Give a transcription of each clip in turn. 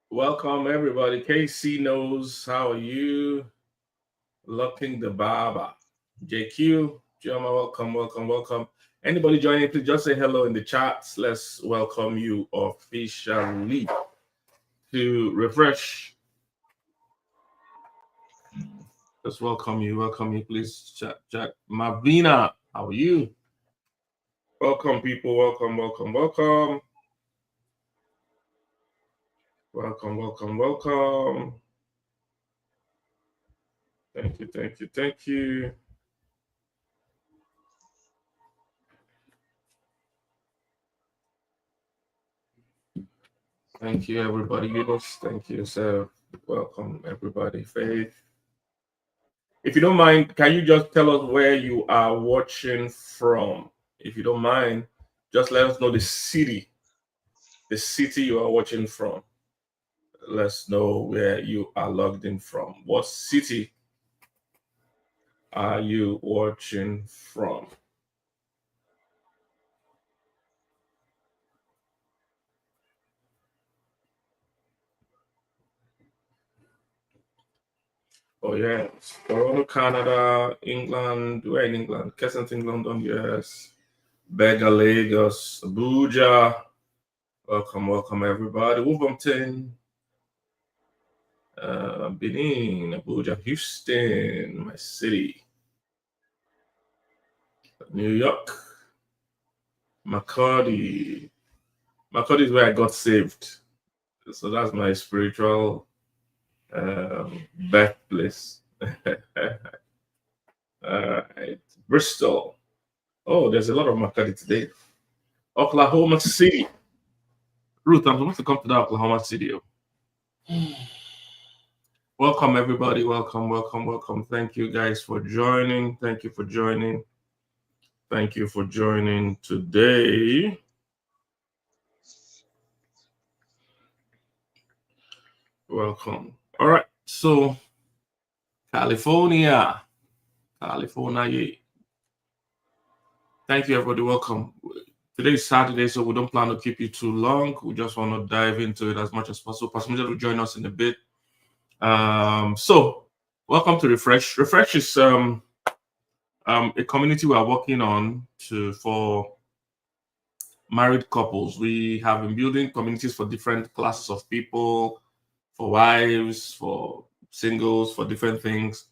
Welcome everybody. KC knows, how are you? Locking the barber. JQ, Joma, welcome. Anybody joining, please just say hello in the chats. Let's welcome you officially to refresh. Let's welcome you, please. Chat. Mavina, how are you? Welcome, people. Welcome. Welcome. Thank you. Thank you, everybody. Eunice, thank you. So, welcome, everybody. Faith. If you don't mind, can you just tell us where you are watching from? If you don't mind, just let us know the city you are watching from. Let's know where you are logged in from. What city are you watching from? Oh yes, Toronto, Canada, England. Where in England? Kensington, London, yes. Bega, Lagos, Abuja. Welcome everybody. Wolverhampton, Benin, Abuja, Houston, my city. New York, Makodi. Makodi is where I got saved. So that's my spiritual birthplace. Right. Bristol. Oh, there's a lot of Makodi today. Oklahoma City. Ruth, I'm supposed to come to that Oklahoma City. Welcome, everybody. Welcome. Thank you guys for joining. Thank you for joining today. Welcome. All right. So, California. Thank you, everybody. Welcome. Today is Saturday, so we don't plan to keep you too long. We just want to dive into it as much as possible. Pastor Mildred will join us in a bit. So, welcome to Refresh. Refresh is a community we are working on for married couples. We have been building communities for different classes of people, for wives, for singles, for different things.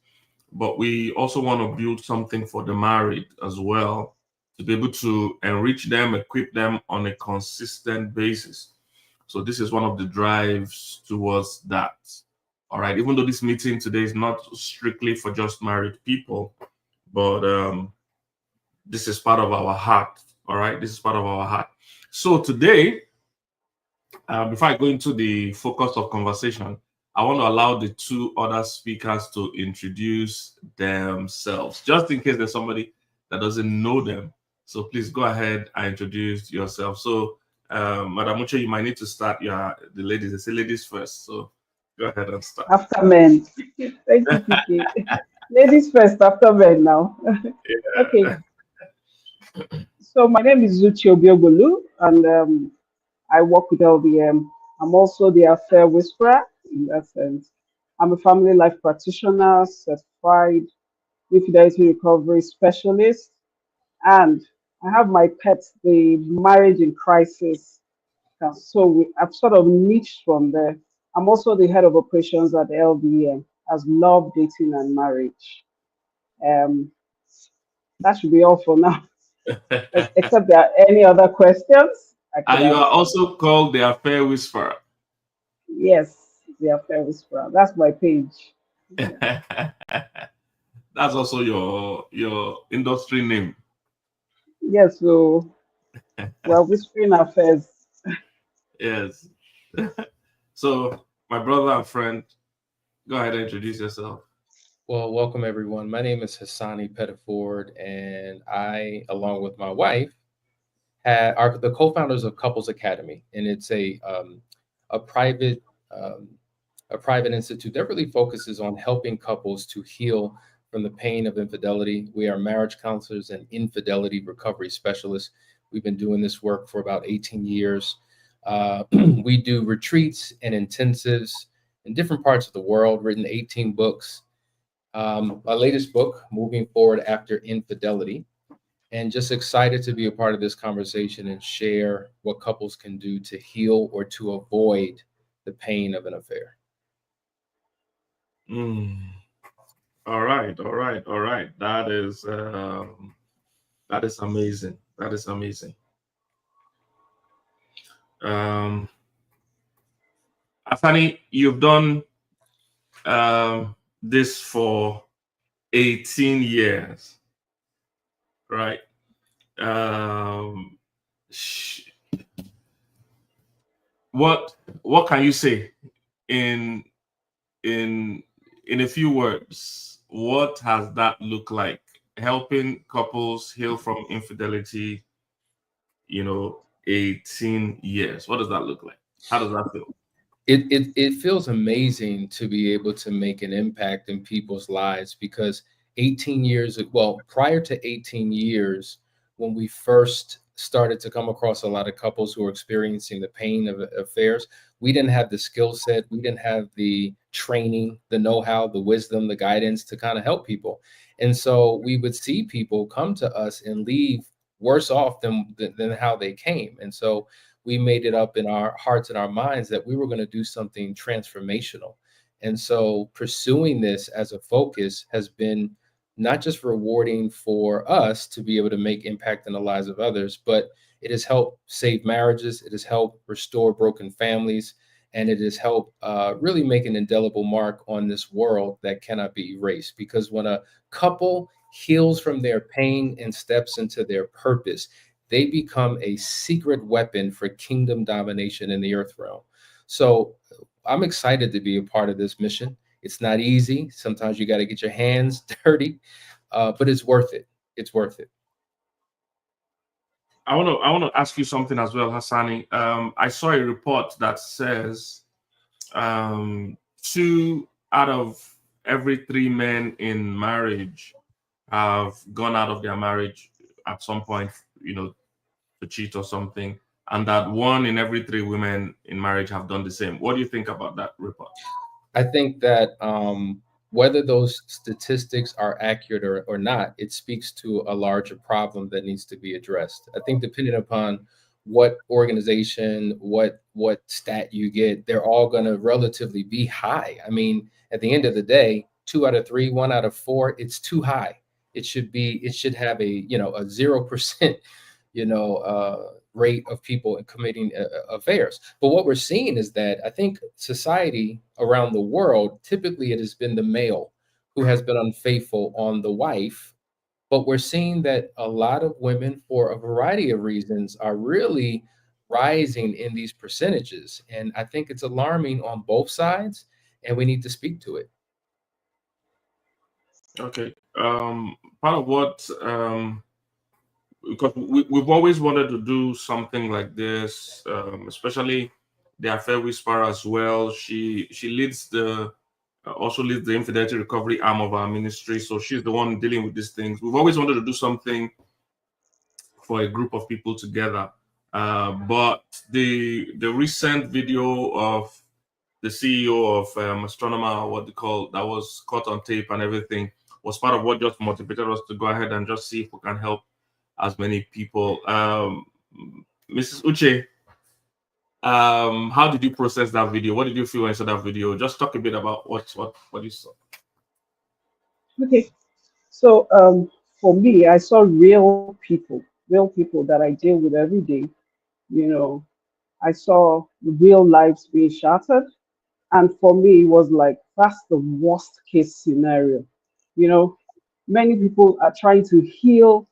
But we also want to build something for the married as well, to be able to enrich them, equip them on a consistent basis. So this is one of the drives towards that. All right. Even though this meeting today is not strictly for just married people, but this is part of our heart. All right. This is part of our heart. So today, before I go into the focus of conversation, I want to allow the two other speakers to introduce themselves, just in case there's somebody that doesn't know them. So please go ahead and introduce yourself. So, Madam Uche, you might need to start. The ladies. They say ladies first. So go ahead and start. After men. Thank you, Kiki. Ladies first, after men now. Yeah. Okay. So my name is Zuchi Obiogolu, and I work with LBM. I'm also the affair whisperer in that sense. I'm a family life practitioner, certified infidelity recovery specialist, and I have my pet, the marriage in crisis. So I've sort of niched from there. I'm also the head of operations at LBM as love, dating, and marriage. Um, that should be all for now. Except there are any other questions I could And you are answer. also called the affair whisperer. Yes, the affair whisperer. That's my page. That's also your industry name. Yes, so we're whispering affairs. Yes. So my brother and friend, go ahead and introduce yourself. Well, welcome everyone. My name is hasanipettiford, and I, along with my wife, are the co-founders of Couples Academy, and it's a private um, a private institute that really focuses on helping couples to heal from the pain of infidelity. We are marriage counselors and infidelity recovery specialists. We've been doing this work for about 18 years. We do retreats and intensives in different parts of the world, written 18 books. My latest book, Moving Forward After Infidelity, and just excited to be a part of this conversation and share what couples can do to heal or to avoid the pain of an affair. Mm. All right, all right, all right. That is amazing. That is amazing. Um, Afani, you've done this for 18 years, right? Um, sh- what can you say in in in a few words? What has that looked like? Helping couples heal from infidelity, 18 years. What does that look like? How does that feel? It feels amazing to be able to make an impact in people's lives because 18 years, well, prior to 18 years, when we first started to come across a lot of couples who were experiencing the pain of affairs, we didn't have the skill set, we didn't have the training, the know-how, the wisdom, the guidance to kind of help people. And so we would see people come to us and leave worse off than how they came. And so we made it up in our hearts and our minds that we were going to do something transformational. And so pursuing this as a focus has been not just rewarding for us to be able to make impact in the lives of others, but it has helped save marriages, it has helped restore broken families, and it has helped really make an indelible mark on this world that cannot be erased. Because when a couple heals from their pain and steps into their purpose, they become a secret weapon for kingdom domination in the earth realm. So I'm excited to be a part of this mission. It's not easy. Sometimes you got to get your hands dirty, but it's worth it. It's worth it. I want to ask you something as well, Hassani. I saw a report that says two out of every three men in marriage have gone out of their marriage at some point, to cheat or something, and that one in every three women in marriage have done the same. What do you think about that report? I think that whether those statistics are accurate or not, it speaks to a larger problem that needs to be addressed. I think depending upon what organization, what stat you get, they're all going to relatively be high. I mean, at the end of the day, 2 out of 3, 1 out of 4, it's too high. It should have a 0%, rate of people committing affairs. But what we're seeing is that I think society around the world, typically it has been the male who has been unfaithful on the wife. But we're seeing that a lot of women, for a variety of reasons, are really rising in these percentages. And I think it's alarming on both sides, and we need to speak to it. Okay. Part of what because we've always wanted to do something like this, especially the affair whisperer as well. She leads the also leads the infidelity recovery arm of our ministry, so she's the one dealing with these things. We've always wanted to do something for a group of people together, but the recent video of the CEO of Astronomer, what they call that was caught on tape and everything, was part of what just motivated us to go ahead and just see if we can help as many people. Mrs. Uche, how did you process that video? What did you feel when you saw that video? Just talk a bit about what you saw. Okay. So for me, I saw real people that I deal with every day. You know, I saw real lives being shattered. And for me, it was like, that's the worst case scenario. You know, many people are trying to heal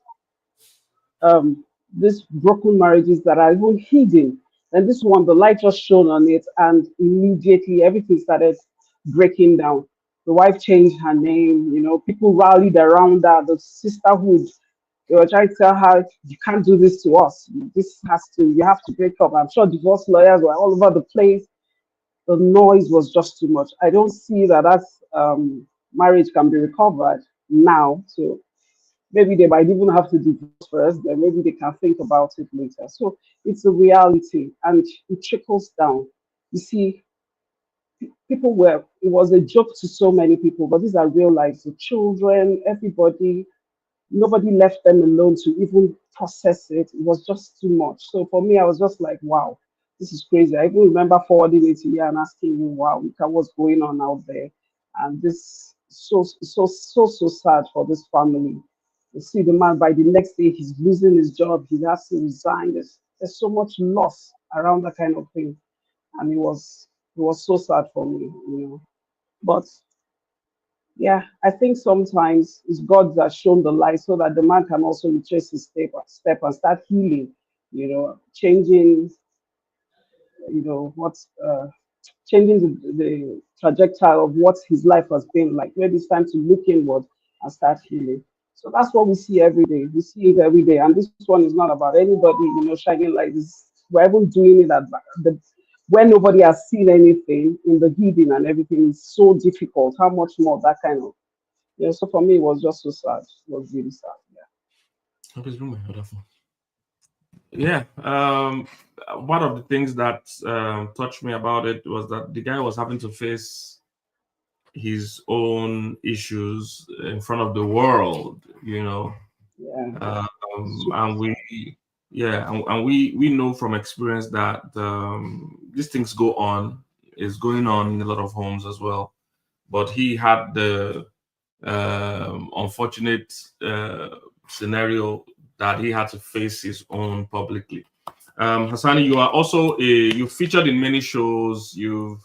these broken marriages that are even hidden. And this one, the light just shone on it, and immediately everything started breaking down. The wife changed her name, people rallied around her, the sisterhood, They were trying to tell her, you can't do this to us. You have to break up. I'm sure divorce lawyers were all over the place. The noise was just too much. I don't see that marriage can be recovered now. So maybe they might even have to divorce first, then maybe they can think about it later. So it's a reality and it trickles down. You see, it was a joke to so many people, but these are real lives. The children, everybody, nobody left them alone to even process it. It was just too much. So for me, I was just like, wow, this is crazy. I even remember forwarding it to you and asking you, wow, look at what's going on out there. And this so sad for this family. You see the man by the next day he's losing his job, he has to resign. There's so much loss around that kind of thing. And it was so sad for me, you know. But yeah, I think sometimes it's God that shown the light so that the man can also retrace his step and start healing, changing, what's changing the trajectory of what his life has been like. Maybe it's time to look inward and start healing. So that's what we see every day. We see it every day, and this one is not about anybody, shining like this. We're even doing it when nobody has seen anything in the hidden and everything is so difficult. How much more that kind of so for me, it was just so sad. It was really sad. Yeah. One of the things that touched me about it was that the guy was having to face his own issues in front of the world, Yeah. and we know from experience that these things is going on in a lot of homes as well. But he had the unfortunate scenario that he had to face his own publicly. Hassani, you are also you featured in many shows. You've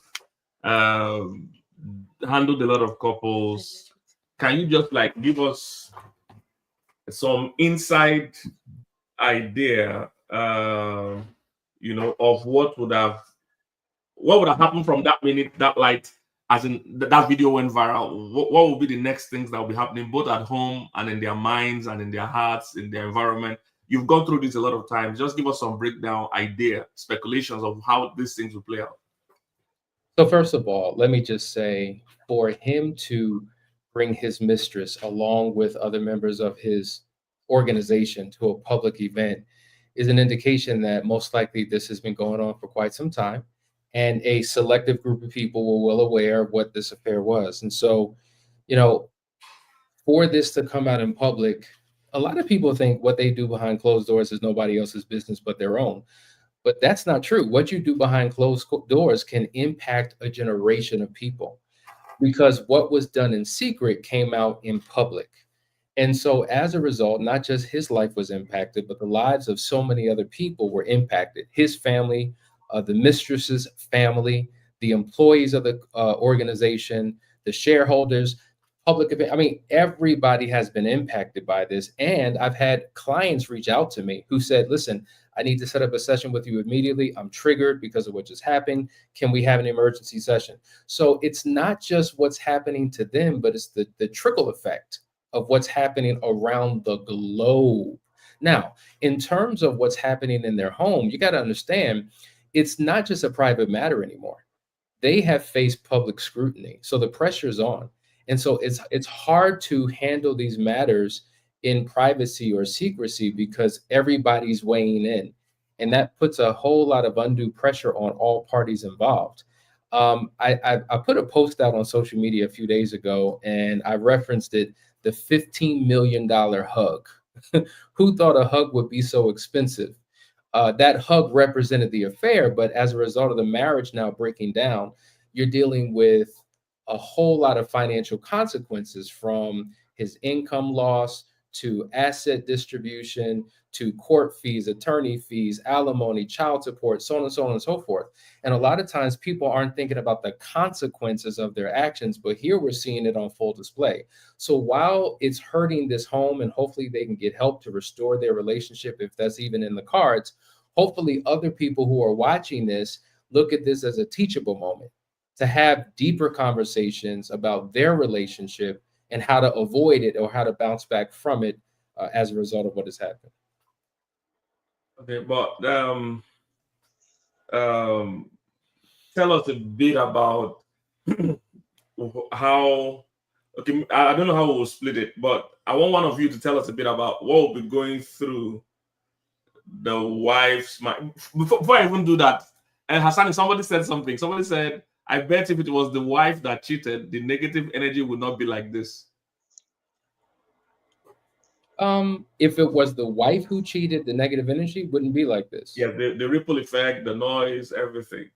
handled a lot of couples. Can you just give us some inside idea, of what would have happened from that minute, that light, as in that video went viral? What will be the next things that will be happening, both at home and in their minds and in their hearts, in their environment? You've gone through this a lot of times. Just give us some breakdown, idea, speculations of how these things will play out. So first of all, let me just say, for him to bring his mistress along with other members of his organization to a public event is an indication that most likely this has been going on for quite some time. And a selective group of people were well aware of what this affair was. And so, for this to come out in public, a lot of people think what they do behind closed doors is nobody else's business but their own. But that's not true. What you do behind closed doors can impact a generation of people, because what was done in secret came out in public. And so as a result, not just his life was impacted, but the lives of so many other people were impacted. His family, the mistress's family, the employees of the organization, the shareholders, I mean, everybody has been impacted by this. And I've had clients reach out to me who said, listen, I need to set up a session with you immediately. I'm triggered because of what just happened. Can we have an emergency session? So it's not just what's happening to them, but it's the trickle effect of what's happening around the globe. Now, in terms of what's happening in their home, you got to understand, it's not just a private matter anymore. They have faced public scrutiny. So the pressure's on. And so it's hard to handle these matters in privacy or secrecy because everybody's weighing in. And that puts a whole lot of undue pressure on all parties involved. I put a post out on social media a few days ago, and I referenced it, the $15 million hug. Who thought a hug would be so expensive? That hug represented the affair, but as a result of the marriage now breaking down, you're dealing with a whole lot of financial consequences, from his income loss to asset distribution to court fees, attorney fees, alimony, child support, so on and so forth. And a lot of times people aren't thinking about the consequences of their actions, but here we're seeing it on full display. So while it's hurting this home, and hopefully they can get help to restore their relationship if that's even in the cards, hopefully other people who are watching this look at this as a teachable moment to have deeper conversations about their relationship and how to avoid it or how to bounce back from it as a result of what has happened. Okay, but um, tell us a bit about how. Okay, I don't know how we'll split it, but I want one of you to tell us a bit about what will be going through the wife's mind. Before I even do that, and Hassan, somebody said something. Somebody said, "I bet if it was the wife that cheated, the negative energy would not be like this." If it was the wife who cheated, the negative energy wouldn't be like this. Yeah, the ripple effect, the noise, everything.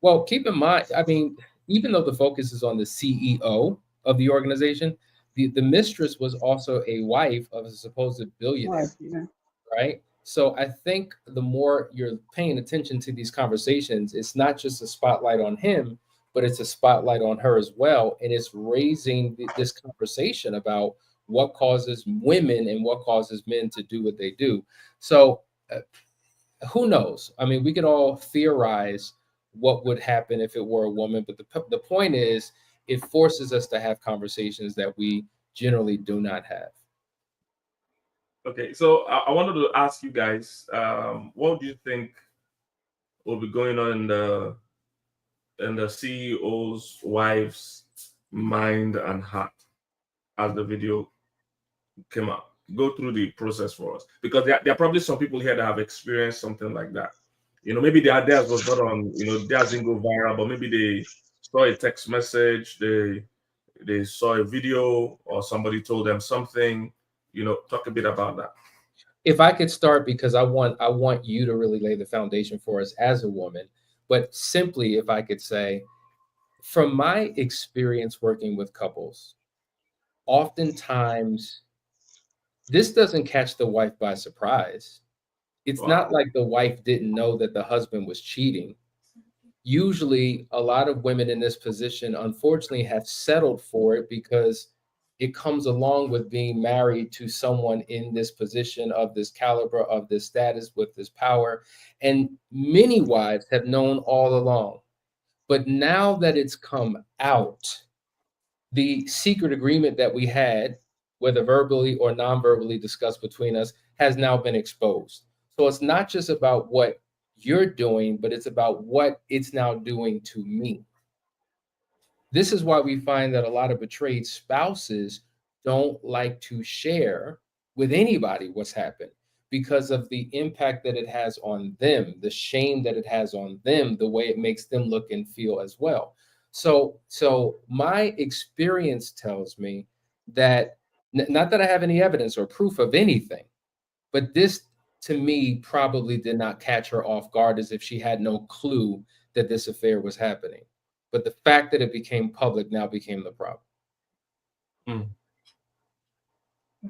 Well, keep in mind, I mean, even though the focus is on the CEO of the organization, the mistress was also a wife of a supposed billionaire, Right, yeah. right? So I think the more you're paying attention to these conversations, it's not just a spotlight on him, but it's a spotlight on her as well. And it's raising this conversation about what causes women and what causes men to do what they do. So who knows? I mean, we could all theorize what would happen if it were a woman, but the point is, it forces us to have conversations that we generally do not have. Okay, so I wanted to ask you guys, what do you think will be going on in the CEO's wife's mind and heart as the video came out? Go through the process for us, because there are probably some people here that have experienced something like that. You know, maybe theirs was not on, you know, theirs didn't go viral, but maybe they saw a text message, they saw a video, or somebody told them something. You know, talk a bit about that. If I could start, because I want you to really lay the foundation for us as a woman, but simply if I could say, from my experience working with couples, oftentimes this doesn't catch the wife by surprise. It's not Wow. like the wife didn't know that the husband was cheating. Usually, a lot of women in this position, unfortunately, have settled for it because it comes along with being married to someone in this position, of this caliber, of this status, with this power. And many wives have known all along. But now that it's come out, the secret agreement that we had, whether verbally or non-verbally discussed between us, has now been exposed. So it's not just about what you're doing, but it's about what it's now doing to me. This is why we find that a lot of betrayed spouses don't like to share with anybody what's happened, because of the impact that it has on them, the shame that it has on them, the way it makes them look and feel as well. So my experience tells me that, not that I have any evidence or proof of anything, but this to me probably did not catch her off guard, as if she had no clue that this affair was happening. But the fact that it became public now became the problem. Mm.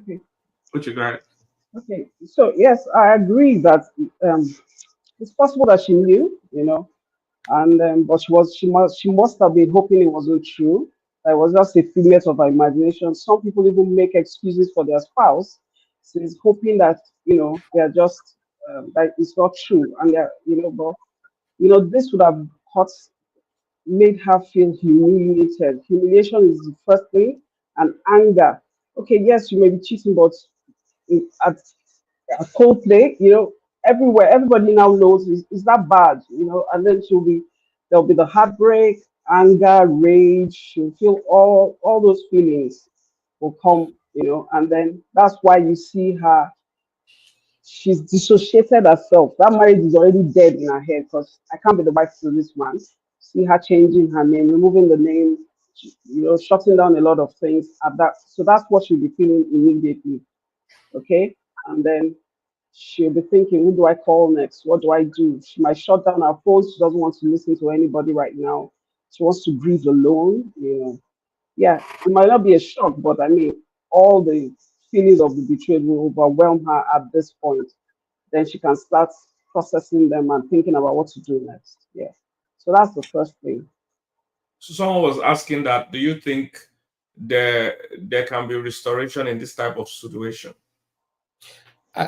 Okay. What you got? Okay. So yes, I agree that um, it's possible that she knew, and but she must have been hoping it wasn't true. It was just a figment of her imagination. Some people even make excuses for their spouse, since hoping that they are just that it's not true, and they're but this would have hurt, made her feel humiliated. Humiliation is the first thing, and anger. Okay, yes, you may be cheating, but at a cold play, everywhere, everybody now knows is that bad, and then there'll be the heartbreak, anger, rage. She'll feel all those feelings will come, and then that's why you see her. She's dissociated herself. That marriage is already dead in her head, because I can't be the wife to this man. See her changing her name, removing the name, shutting down a lot of things at that. So that's what she'll be feeling immediately. Okay. And then she'll be thinking, who do I call next? What do I do? She might shut down her phone. She doesn't want to listen to anybody right now. She wants to grieve alone. Yeah, it might not be a shock, but I mean, all the feelings of the betrayal will overwhelm her at this point. Then she can start processing them and thinking about what to do next. Yeah. So that's the first thing. So someone was asking that, do you think there can be restoration in this type of situation?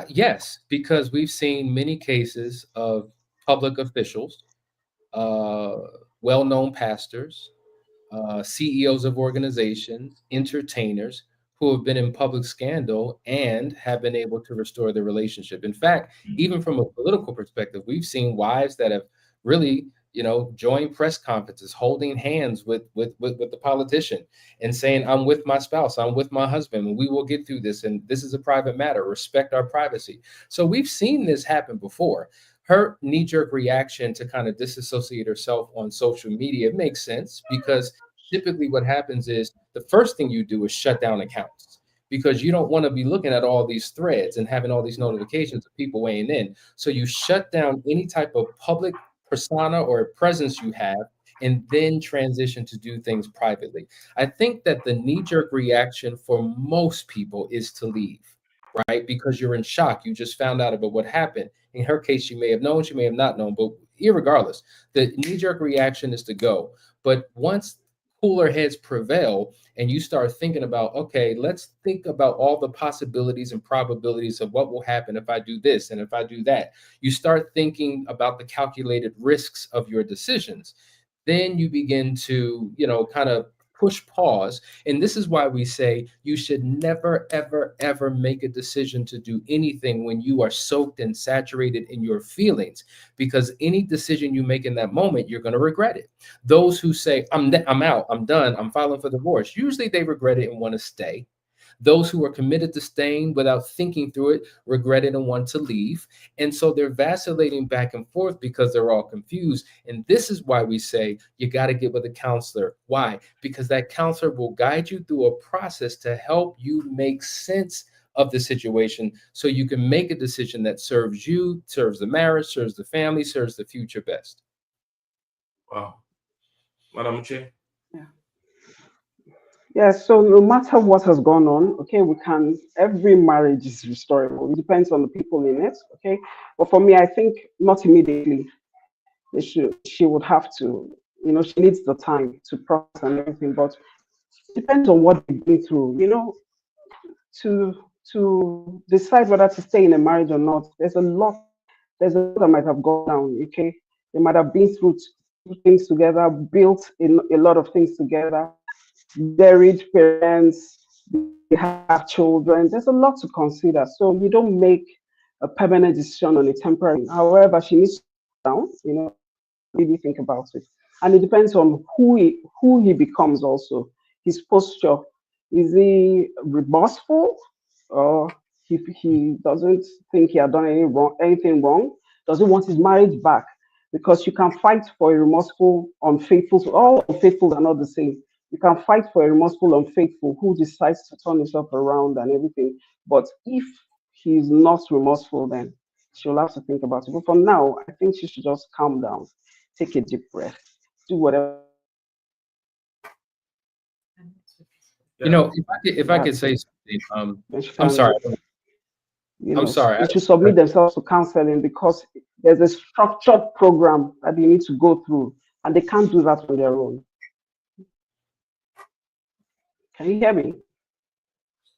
Yes, because we've seen many cases of public officials, uh, well known pastors, CEOs of organizations, entertainers who have been in public scandal and have been able to restore the relationship. In fact, even from a political perspective, we've seen wives that have really, joined press conferences, holding hands with the politician and saying, I'm with my spouse, I'm with my husband, and we will get through this. And this is a private matter. Respect our privacy. So we've seen this happen before. Her knee-jerk reaction to kind of disassociate herself on social media makes sense, because typically what happens is the first thing you do is shut down accounts, because you don't want to be looking at all these threads and having all these notifications of people weighing in. So you shut down any type of public persona or presence you have, and then transition to do things privately. I think that the knee-jerk reaction for most people is to leave, right? Because you're in shock. You just found out about what happened. In her case, she may have known, she may have not known, but irregardless, the knee-jerk reaction is to go. But once cooler heads prevail and you start thinking about, okay, let's think about all the possibilities and probabilities of what will happen if I do this and if I do that. You start thinking about the calculated risks of your decisions. Then you begin to, kind of push pause. And this is why we say you should never, ever, ever make a decision to do anything when you are soaked and saturated in your feelings, because any decision you make in that moment, you're going to regret it. Those who say, I'm out, I'm done, I'm filing for divorce, usually they regret it and want to stay. Those who are committed to staying without thinking through it regret it and want to leave. And so they're vacillating back and forth because they're all confused. And this is why we say you got to get with a counselor. Why? Because that counselor will guide you through a process to help you make sense of the situation, so you can make a decision that serves you, serves the marriage, serves the family, serves the future best. Wow. Madam Chair. Yeah, so no matter what has gone on, okay, every marriage is restorable. It depends on the people in it, okay? But for me, I think not immediately. She would have to, she needs the time to process and everything, but it depends on what they've been through, to decide whether to stay in a marriage or not. There's a lot that might have gone down, okay? They might have been through things together, built a lot of things together, buried parents, they have children. There's a lot to consider. So you don't make a permanent decision on a temporary. However, she needs to sit down, really think about it. And it depends on who he becomes also. His posture. Is he remorseful, or he doesn't think he had done anything wrong? Does he want his marriage back? Because you can fight for a remorseful, unfaithful. All unfaithful are not the same. You can fight for a remorseful, unfaithful who decides to turn himself around and everything. But if he's not remorseful, then she'll have to think about it. But for now, I think she should just calm down, take a deep breath, do whatever. If I could say something, I'm sorry. I'm sorry. They should submit themselves to counseling, because there's a structured program that they need to go through, and they can't do that on their own. Can you hear me?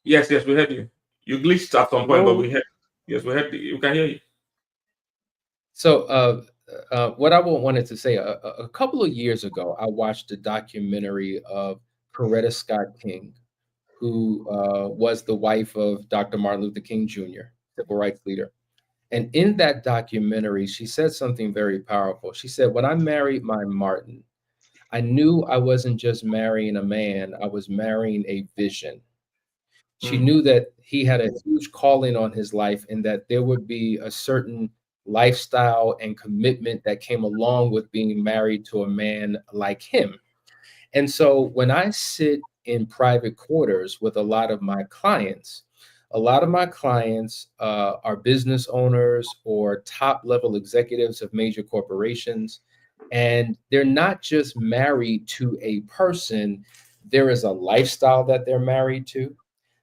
Yes, we heard you. You glitched at some point, but we heard. Yes, we heard. You can hear you. So, what I wanted to say, a couple of years ago, I watched a documentary of Coretta Scott King, who was the wife of Dr. Martin Luther King Jr., civil rights leader. And in that documentary, she said something very powerful. She said, when I married my Martin, I knew I wasn't just marrying a man, I was marrying a vision. She knew that he had a huge calling on his life, and that there would be a certain lifestyle and commitment that came along with being married to a man like him. And so when I sit in private quarters with a lot of my clients are business owners or top level executives of major corporations. And they're not just married to a person, there is a lifestyle that they're married to.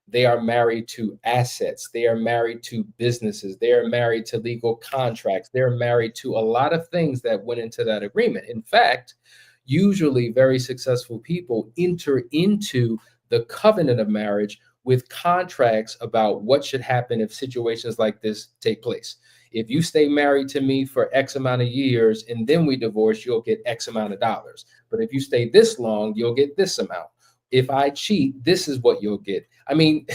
They are married to assets. They are married to businesses. They are married to legal contracts. They're married to a lot of things that went into that agreement. In fact, usually very successful people enter into the covenant of marriage with contracts about what should happen if situations like this take place. If you stay married to me for X amount of years and then we divorce, you'll get X amount of dollars. But if you stay this long, you'll get this amount. if I cheat, this is what you'll get. I mean,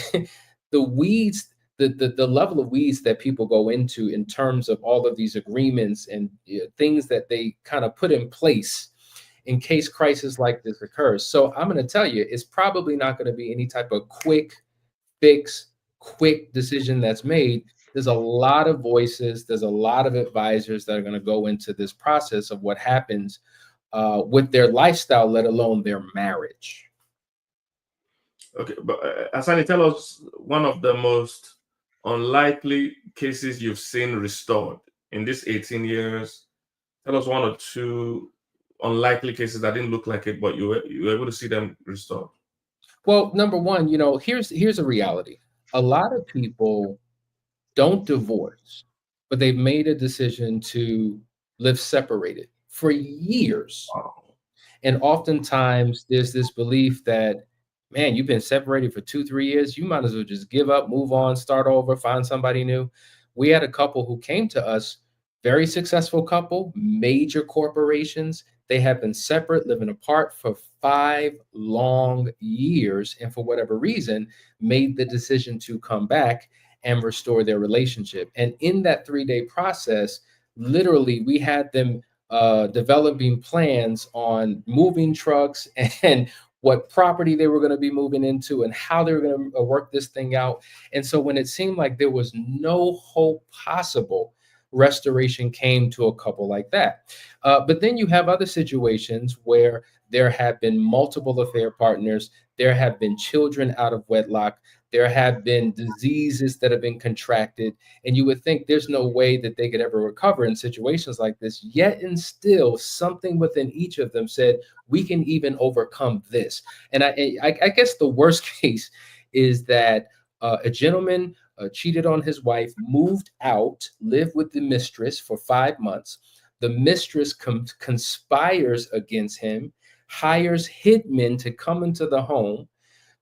the weeds, the level of weeds that people go into in terms of all of these agreements and things that they kind of put in place in case crisis like this occurs. So I'm going to tell you, it's probably not going to be any type of quick fix, quick decision that's made. There's a lot of voices, there's a lot of advisors that are going to go into this process of what happens with their lifestyle, let alone their marriage. Okay, but Asani, tell us one of the most unlikely cases you've seen restored in this 18 years. Tell us one or two unlikely cases that didn't look like it, but you were able to see them restored. Well, number one, here's a reality. A lot of people don't divorce, but they've made a decision to live separated for years. Wow. And oftentimes there's this belief that, man, you've been separated for 2, 3 years. You might as well just give up, move on, start over, find somebody new. We had a couple who came to us, very successful couple, major corporations. They have been separate, living apart for 5 long years. And for whatever reason, made the decision to come back and restore their relationship. And in that 3-day process, literally, we had them developing plans on moving trucks and what property they were going to be moving into and how they were going to work this thing out. And so when it seemed like there was no hope possible, restoration came to a couple like that. But then you have other situations where there have been multiple affair partners, there have been children out of wedlock, there have been diseases that have been contracted, and you would think there's no way that they could ever recover in situations like this. Yet and still, something within each of them said, we can even overcome this. And I guess the worst case is that a gentleman cheated on his wife, moved out, lived with the mistress for 5 months. The mistress conspires against him, hires hitmen to come into the home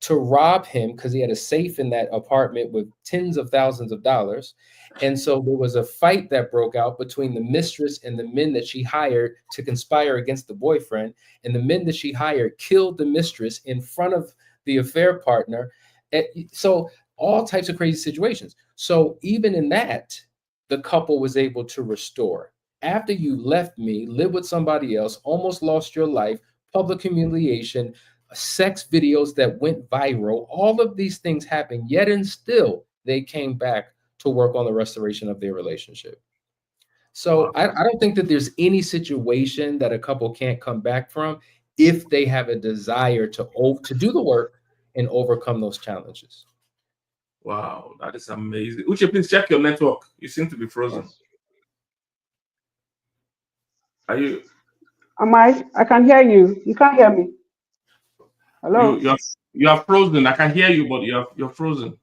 to rob him because he had a safe in that apartment with tens of thousands of dollars. And so there was a fight that broke out between the mistress and the men that she hired to conspire against the boyfriend. And the men that she hired killed the mistress in front of the affair partner. And so all types of crazy situations. So even in that, the couple was able to restore. After you left me, lived with somebody else, almost lost your life, public humiliation, sex videos that went viral, all of these things happened, yet and still they came back to work on the restoration of their relationship. So I don't think that there's any situation that a couple can't come back from if they have a desire to do the work and overcome those challenges. Wow, that is amazing. Uche, please check your network. You seem to be frozen. Are you? Am I? I can hear you. You can't hear me. Hello? You are frozen. I can hear you, but you're frozen.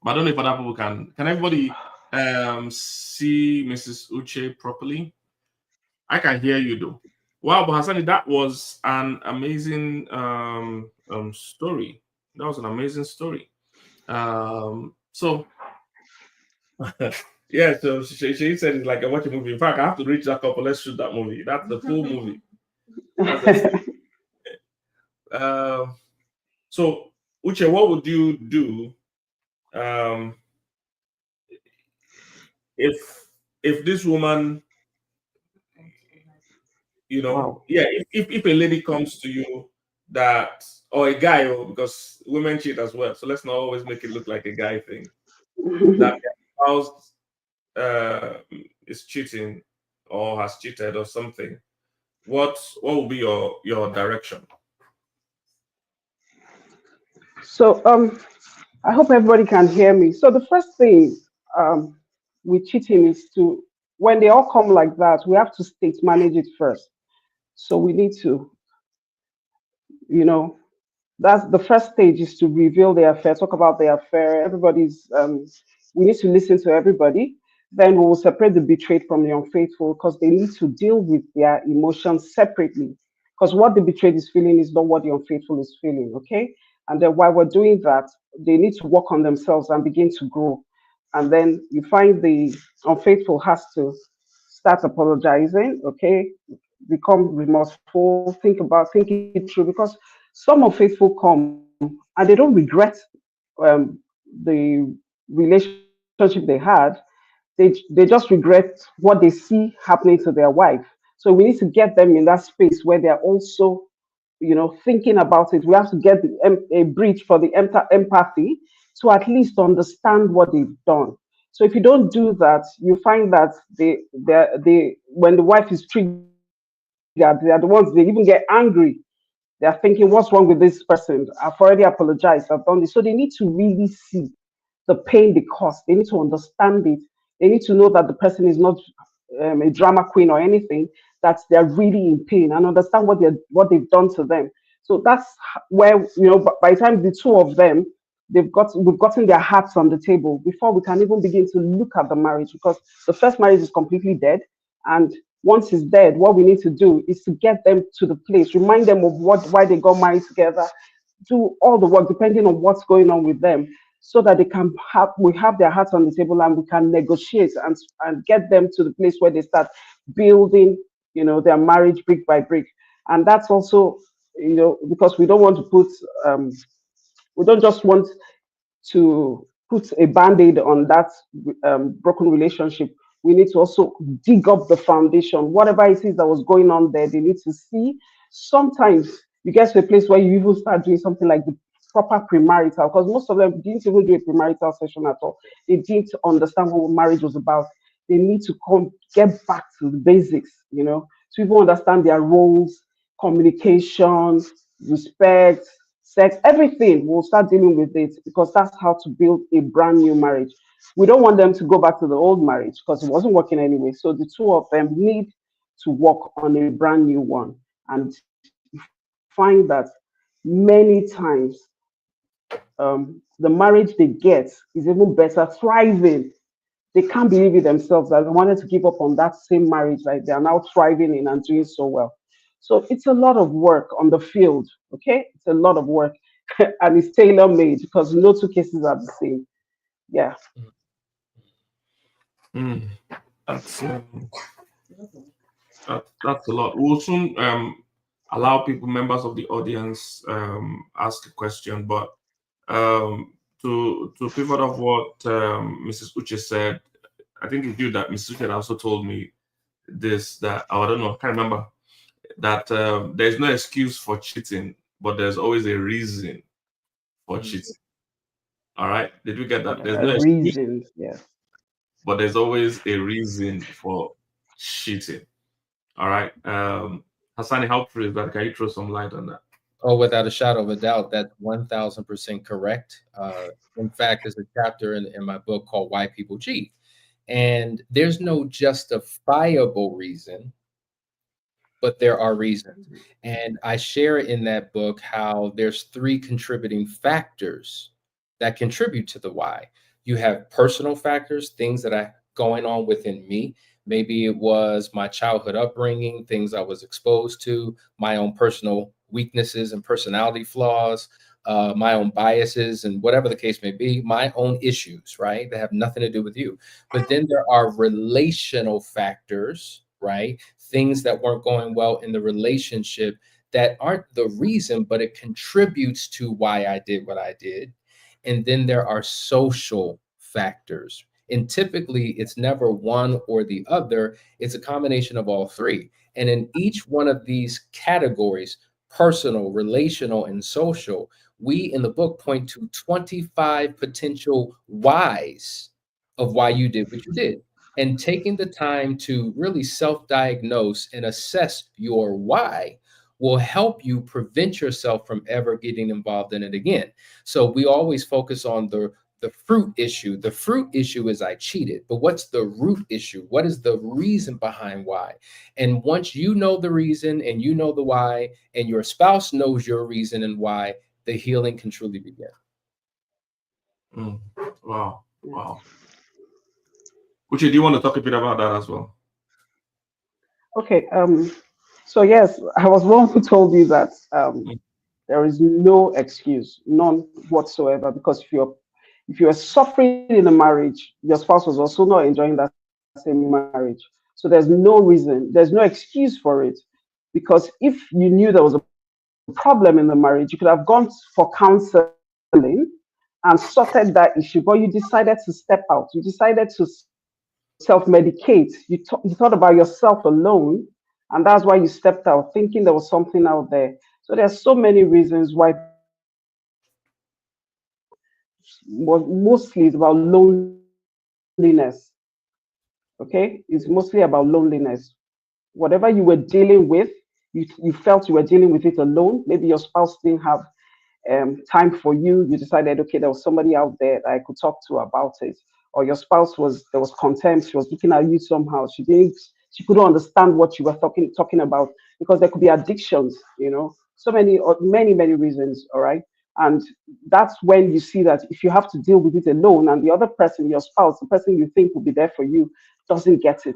But I don't know if other people can. Can everybody see Mrs. Uche properly? I can hear you though. Wow, but Hassani, that was an amazing story. That was an amazing story. So yeah, so she said it's like I watch a movie. In fact, I have to reach that couple. Let's shoot that movie. That's the full movie. So Uche, what would you do if this woman, Wow. yeah, if a lady comes to you that, or a guy, or because women cheat as well, so let's not always make it look like a guy thing, that their spouse is cheating or has cheated or something, what will be your direction? So I hope everybody can hear me. So the first thing with cheating is to, when they all come like that, we have to state manage it first. So we need to, you know, that's the first stage, is to reveal the affair, talk about the affair. Everybody's we need to listen to everybody. Then we will separate the betrayed from the unfaithful, because they need to deal with their emotions separately. Because what the betrayed is feeling is not what the unfaithful is feeling. Okay. And then while we're doing that, they need to work on themselves and begin to grow. And then you find the unfaithful has to start apologizing. Okay. Become remorseful, think it through, because Some of faithful come and they don't regret um, the relationship they had. They just regret what they see happening to their wife. So we need to get them in that space where they're also, thinking about it. We have to get a bridge for the empathy to at least understand what they've done. So if you don't do that, you find that they when the wife is triggered, they are the ones they even get angry. They are thinking, what's wrong with this person? I've already apologized. I've done this. So they need to really see the pain they cause. They need to understand it. They need to know that the person is not a drama queen or anything. That they're really in pain and understand what they've done to them. So that's where by the time the two of them we've gotten their hearts on the table before we can even begin to look at the marriage, because the first marriage is completely dead. And once it's dead, what we need to do is to get them to the place, remind them of why they got married together, do all the work depending on what's going on with them, so that we have their hearts on the table and we can negotiate and get them to the place where they start building, their marriage brick by brick. And that's also, because we don't want to um we don't just want to put a band-aid on that broken relationship. We need to also dig up the foundation. Whatever it is that was going on there, they need to see. Sometimes you get to a place where you even start doing something like the proper premarital, because most of them didn't even do a premarital session at all. They didn't understand what marriage was about. They need to get back to the basics, to even understand their roles, communication, respect, sex, everything. We'll start dealing with it, because that's how to build a brand new marriage. We don't want them to go back to the old marriage because it wasn't working anyway. So the two of them need to work on a brand new one. And you find that many times the marriage they get is even better, thriving. They can't believe it themselves that they wanted to give up on that same marriage, like they are now thriving in and doing so well. So it's a lot of work on the field, okay? It's a lot of work and it's tailor made because no two cases are the same. Yeah. Mm, that's that's a lot. We'll soon allow people, members of the audience, ask a question, but to pivot of what Mrs. Uche said, I think it's you that Mrs. Uche also told me this, that I don't know, I can't remember, that there's no excuse for cheating, but there's always a reason for cheating. All right, did we get that? There's no excuse, Reasons, yes. but there's always a reason for cheating. All right. Hassani, how true is that? Can you throw some light on that? Oh, without a shadow of a doubt, that's 1000% correct. In fact, there's a chapter in my book called Why People Cheat. And there's no justifiable reason, but there are reasons. And I share in that book how there's three contributing factors that contribute to the why. You have personal factors, things that are going on within me. Maybe it was my childhood upbringing, things I was exposed to, my own personal weaknesses and personality flaws, my own biases, and whatever the case may be, my own issues, right? That have nothing to do with you. But then there are relational factors, right? Things that weren't going well in the relationship that aren't the reason, but it contributes to why I did what I did. And then there are social factors. And typically it's never one or the other. It's a combination of all three. And in each one of these categories, personal, relational, and social, we in the book point to 25 potential whys of why you did what you did. And taking the time to really self-diagnose and assess your why will help you prevent yourself from ever getting involved in it again. So we always focus on the fruit issue. The fruit issue is I cheated, but what's the root issue? What is the reason behind why? And once you know the reason and you know the why, and your spouse knows your reason and why, the healing can truly begin. Mm. Wow. Wow. Uche, do you want to talk a bit about that as well? Okay. So yes, I was one who told you that Mm. there is no excuse, none whatsoever, because if you're suffering in a marriage, your spouse was also not enjoying that same marriage. So there's no reason, there's no excuse for it. Because if you knew there was a problem, problem in the marriage, you could have gone for counseling and sorted that issue, but you decided to step out. You decided to self-medicate. You thought about yourself alone, and that's why you stepped out, thinking there was something out there. So there's so many reasons why people step out. But mostly it's about loneliness. Okay, it's mostly about loneliness. Whatever you were dealing with, you felt you were dealing with it alone. Maybe your spouse didn't have time for you. You decided, okay, there was somebody out there that I could talk to about it. Or your spouse there was contempt. She was looking at you somehow. She couldn't understand what you were talking about, because there could be addictions, so many reasons. All right. And that's when you see that if you have to deal with it alone, and the other person, your spouse, the person you think will be there for you, doesn't get it,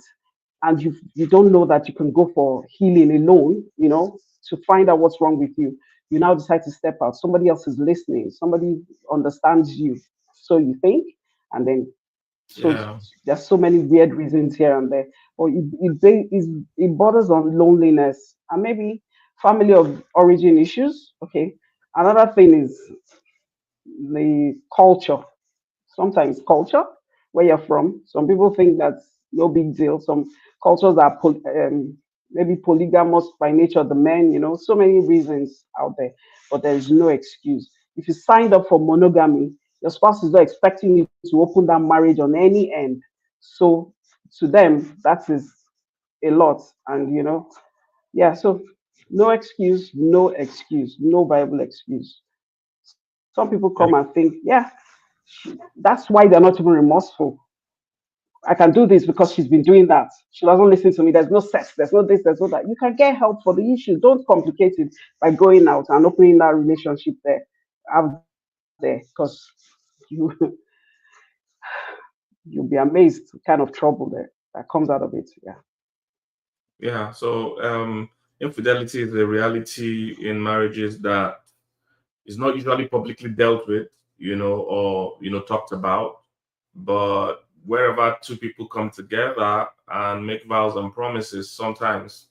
and you don't know that you can go for healing alone, to find out what's wrong with you. You now decide to step out. Somebody else is listening. Somebody understands you. So you think, and then so Yeah. there's so many weird reasons here and there. Or it borders on loneliness and maybe family of origin issues. Okay. Another thing is the culture. Sometimes culture, where you're from. Some people think that's no big deal. Some cultures are maybe polygamous by nature, the men, so many reasons out there, but there is no excuse. If you signed up for monogamy, your spouse is not expecting you to open that marriage on any end. So to them, that is a lot. And, yeah, so no excuse, no excuse, no Bible excuse. Some people come and think, yeah, that's why they're not even remorseful. I can do this because she's been doing that. She doesn't listen to me. There's no sex. There's no this. There's no that. You can get help for the issues. Don't complicate it by going out and opening that relationship there, out there, because you you'll be amazed the kind of trouble that comes out of it. Yeah. Yeah. So infidelity is a reality in marriages that is not usually publicly dealt with, or talked about. But wherever two people come together and make vows and promises, sometimes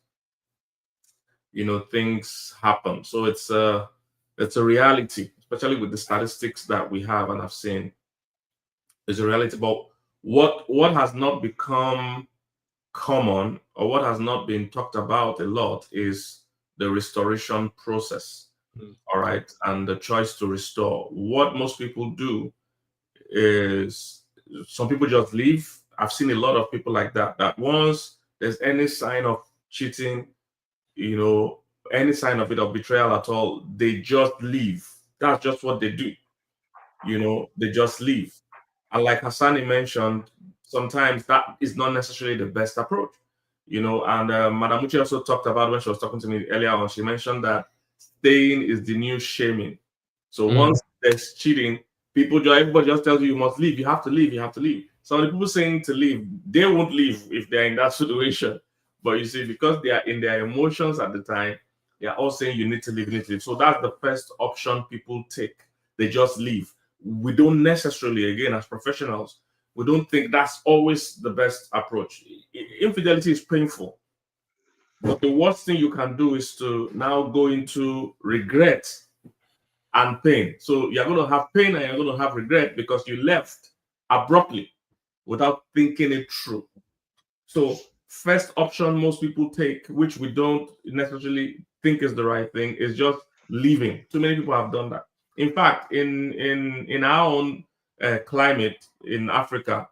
things happen. So it's a reality, especially with the statistics that we have and have seen. It's a reality. But what has not become common, or what has not been talked about a lot, is the restoration process. All right, and the choice to restore. What most people do is, some people just leave. I've seen a lot of people like that. That once there's any sign of cheating, you know, any sign of it, of betrayal at all, they just leave. That's just what they do. They just leave. And like Hassani mentioned, sometimes that is not necessarily the best approach. And Madam Uchi also talked about, when she was talking to me earlier on, she mentioned that staying is the new shaming. So once there's cheating, everybody just tells you you must leave, you have to leave, you have to leave. Some of the people saying to leave, they won't leave if they're in that situation. But you see, because they are in their emotions at the time, they are all saying you need to leave, you need to leave. So that's the first option people take. They just leave. We don't necessarily, again, as professionals, we don't think that's always the best approach. Infidelity is painful. But the worst thing you can do is to now go into regret and pain. So you're going to have pain and you're going to have regret because you left abruptly without thinking it through. So first option most people take, which we don't necessarily think is the right thing, is just leaving. Too many people have done that. In fact, in our own climate in Africa,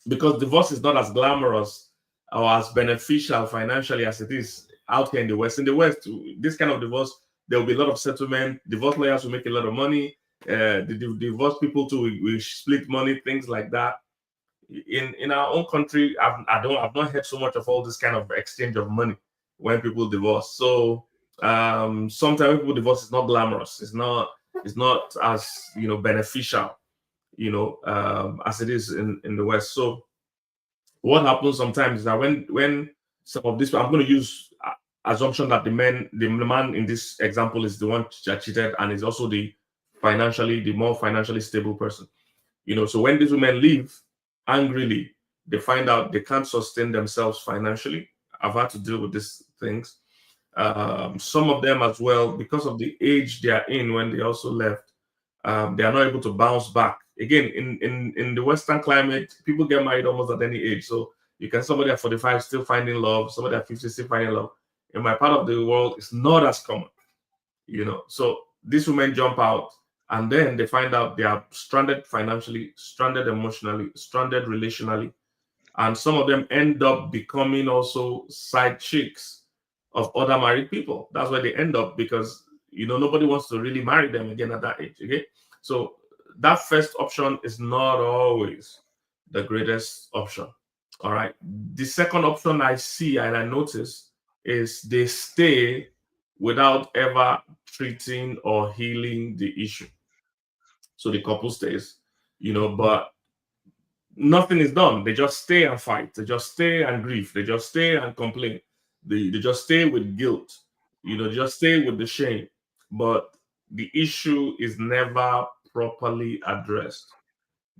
because divorce is not as glamorous or as beneficial financially as it is out here in the West. In the West, this kind of divorce, there will be a lot of settlement. Divorce lawyers will make a lot of money. The divorce people too will split money, things like that. In our own country, I've not heard so much of all this kind of exchange of money when people divorce. So sometimes people divorce is not glamorous. It's not as beneficial, as it is in the West. So what happens sometimes is that when some of this, I'm going to use assumption that the man in this example is the one that cheated and is also the more financially stable person. So when these women leave angrily, they find out they can't sustain themselves financially. I've had to deal with these things. Some of them as well, because of the age they are in when they also left, they are not able to bounce back. Again, in the Western climate, people get married almost at any age. So you can somebody at 45 still finding love, somebody at 50 still finding love. In my part of the world, it's not as common, So these women jump out and then they find out they are stranded financially, stranded emotionally, stranded relationally, and some of them end up becoming also side chicks of other married people. That's where they end up because nobody wants to really marry them again at that age. Okay, so that first option is not always the greatest option. All right, the second option I see and I notice is they stay without ever treating or healing the issue. So the couple stays, but nothing is done. They just stay and fight. They just stay and grieve. They just stay and complain. They just stay with guilt. Just stay with the shame. But the issue is never properly addressed.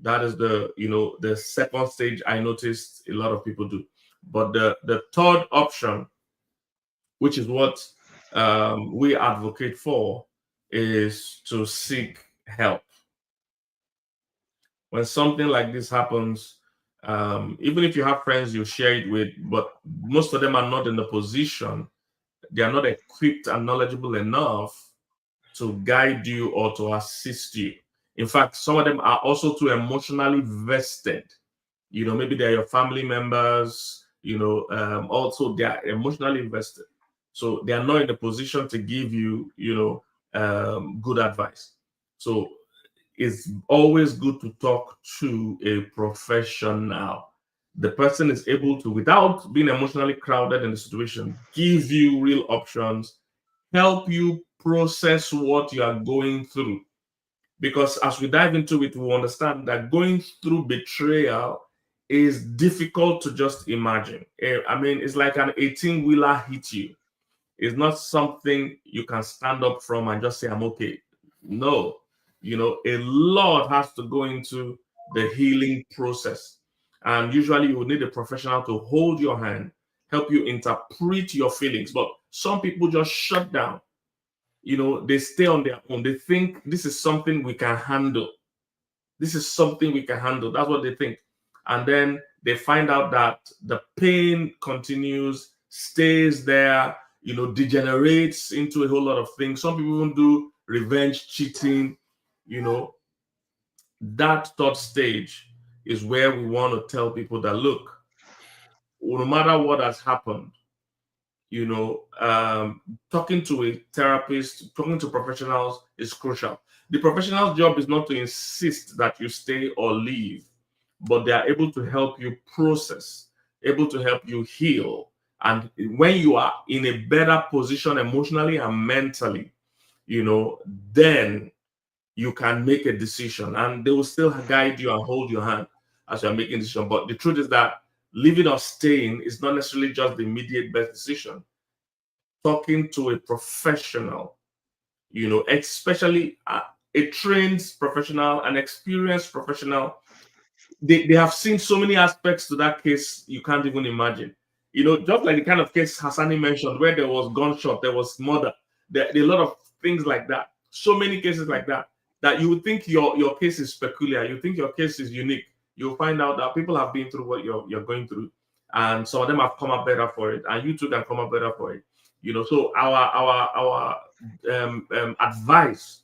That is the second stage I noticed a lot of people do. But the third option, which is what we advocate for, is to seek help. When something like this happens, even if you have friends you share it with, but most of them are not in the position, they are not equipped and knowledgeable enough to guide you or to assist you. In fact, some of them are also too emotionally vested. Maybe they're your family members, also they are emotionally invested. So they are not in the position to give you, good advice. So it's always good to talk to a professional. The person is able to, without being emotionally crowded in the situation, give you real options, help you process what you are going through. Because as we dive into it, we understand that going through betrayal is difficult to just imagine. I mean, it's like an 18-wheeler hit you. It's not something you can stand up from and just say, I'm okay. No, a lot has to go into the healing process. And usually you will need a professional to hold your hand, help you interpret your feelings. But some people just shut down. They stay on their own. They think this is something we can handle. This is something we can handle. That's what they think. And then they find out that the pain continues, stays there, degenerates into a whole lot of things. Some people even do revenge cheating. That third stage is where we want to tell people that, look, no matter what has happened, talking to a therapist, talking to professionals is crucial. The professional's job is not to insist that you stay or leave, but they are able to help you process, able to help you heal. And when you are in a better position emotionally and mentally, then you can make a decision and they will still guide you and hold your hand as you're making a decision. But the truth is that leaving or staying is not necessarily just the immediate best decision. Talking to a professional, especially a trained professional, an experienced professional, they have seen so many aspects to that case you can't even imagine. Just like the kind of case Hassani mentioned, where there was gunshot, there was murder, there are a lot of things like that. So many cases like that, that you would think your case is peculiar, you think your case is unique. You'll find out that people have been through what you're going through, and some of them have come up better for it, and you too can come up better for it. So our advice,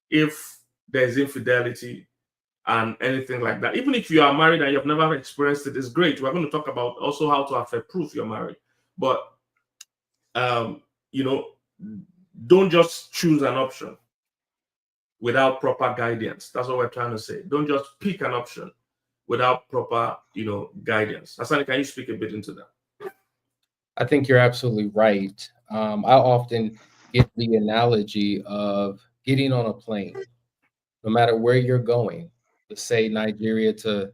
if there's infidelity and anything like that, even if you are married and you've never experienced it, is great. We're going to talk about also how to affect proof you're married, but you know, don't just choose an option without proper guidance. That's what we're trying to say. Don't just pick an option without proper, guidance. Asani, can you speak a bit into that? I think you're absolutely right. I often give the analogy of getting on a plane, no matter where you're going. Let's say Nigeria to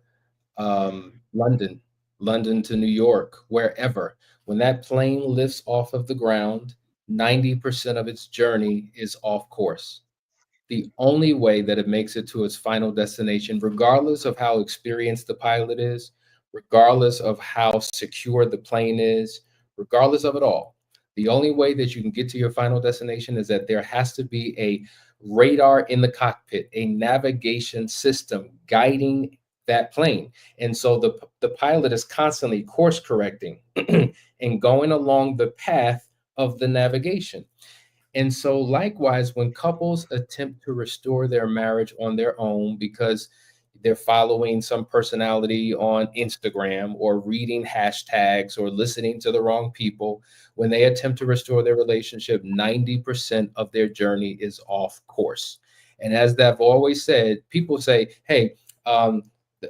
London, London to New York, wherever. When that plane lifts off of the ground, 90% of its journey is off course. The only way that it makes it to its final destination, regardless of how experienced the pilot is, regardless of how secure the plane is, regardless of it all, The only way that you can get to your final destination is that there has to be a radar in the cockpit, a navigation system guiding that plane. And so the pilot is constantly course correcting and going along the path of the navigation. And so, likewise, when couples attempt to restore their marriage on their own because they're following some personality on Instagram or reading hashtags or listening to the wrong people, when they attempt to restore their relationship, 90% of their journey is off course. And as I've always said, people say, hey, um,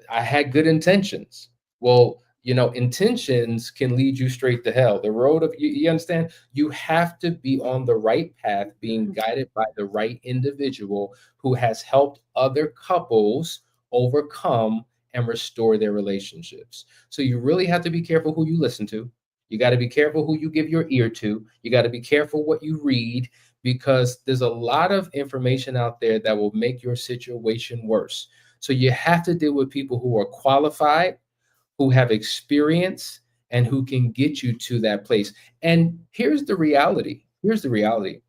I had good intentions. Well, intentions can lead you straight to hell. The road of, you understand? You have to be on the right path, being guided by the right individual who has helped other couples overcome and restore their relationships. So you really have to be careful who you listen to. You got to be careful who you give your ear to. You got to be careful what you read, because there's a lot of information out there that will make your situation worse. So you have to deal with people who are qualified, who have experience, and who can get you to that place. And here's the reality. Here's the reality.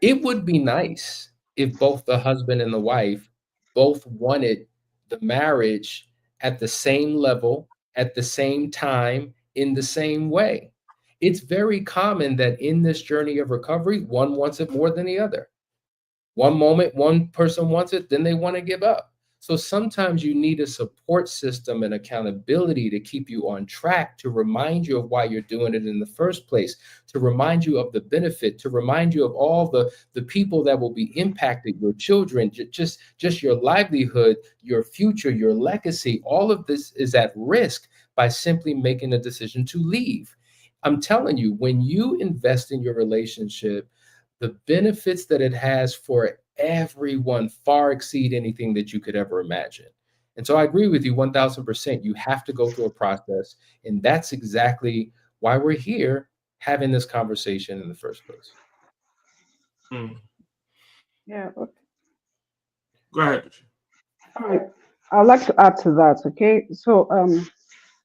It would be nice if both the husband and the wife both wanted the marriage at the same level, at the same time, in the same way. It's very common that in this journey of recovery, one wants it more than the other. One moment, one person wants it, then they want to give up. So sometimes you need a support system and accountability to keep you on track, to remind you of why you're doing it in the first place, to remind you of the benefit, to remind you of all the people that will be impacted, your children, just your livelihood, your future, your legacy. All of this is at risk by simply making a decision to leave. I'm telling you, when you invest in your relationship, the benefits that it has for everyone far exceed anything that you could ever imagine. And so I agree with you 1000%. You have to go through a process. And that's exactly why we're here having this conversation in the first place. Hmm. Yeah. Go ahead. All right. I'd like to add to that. Okay. So,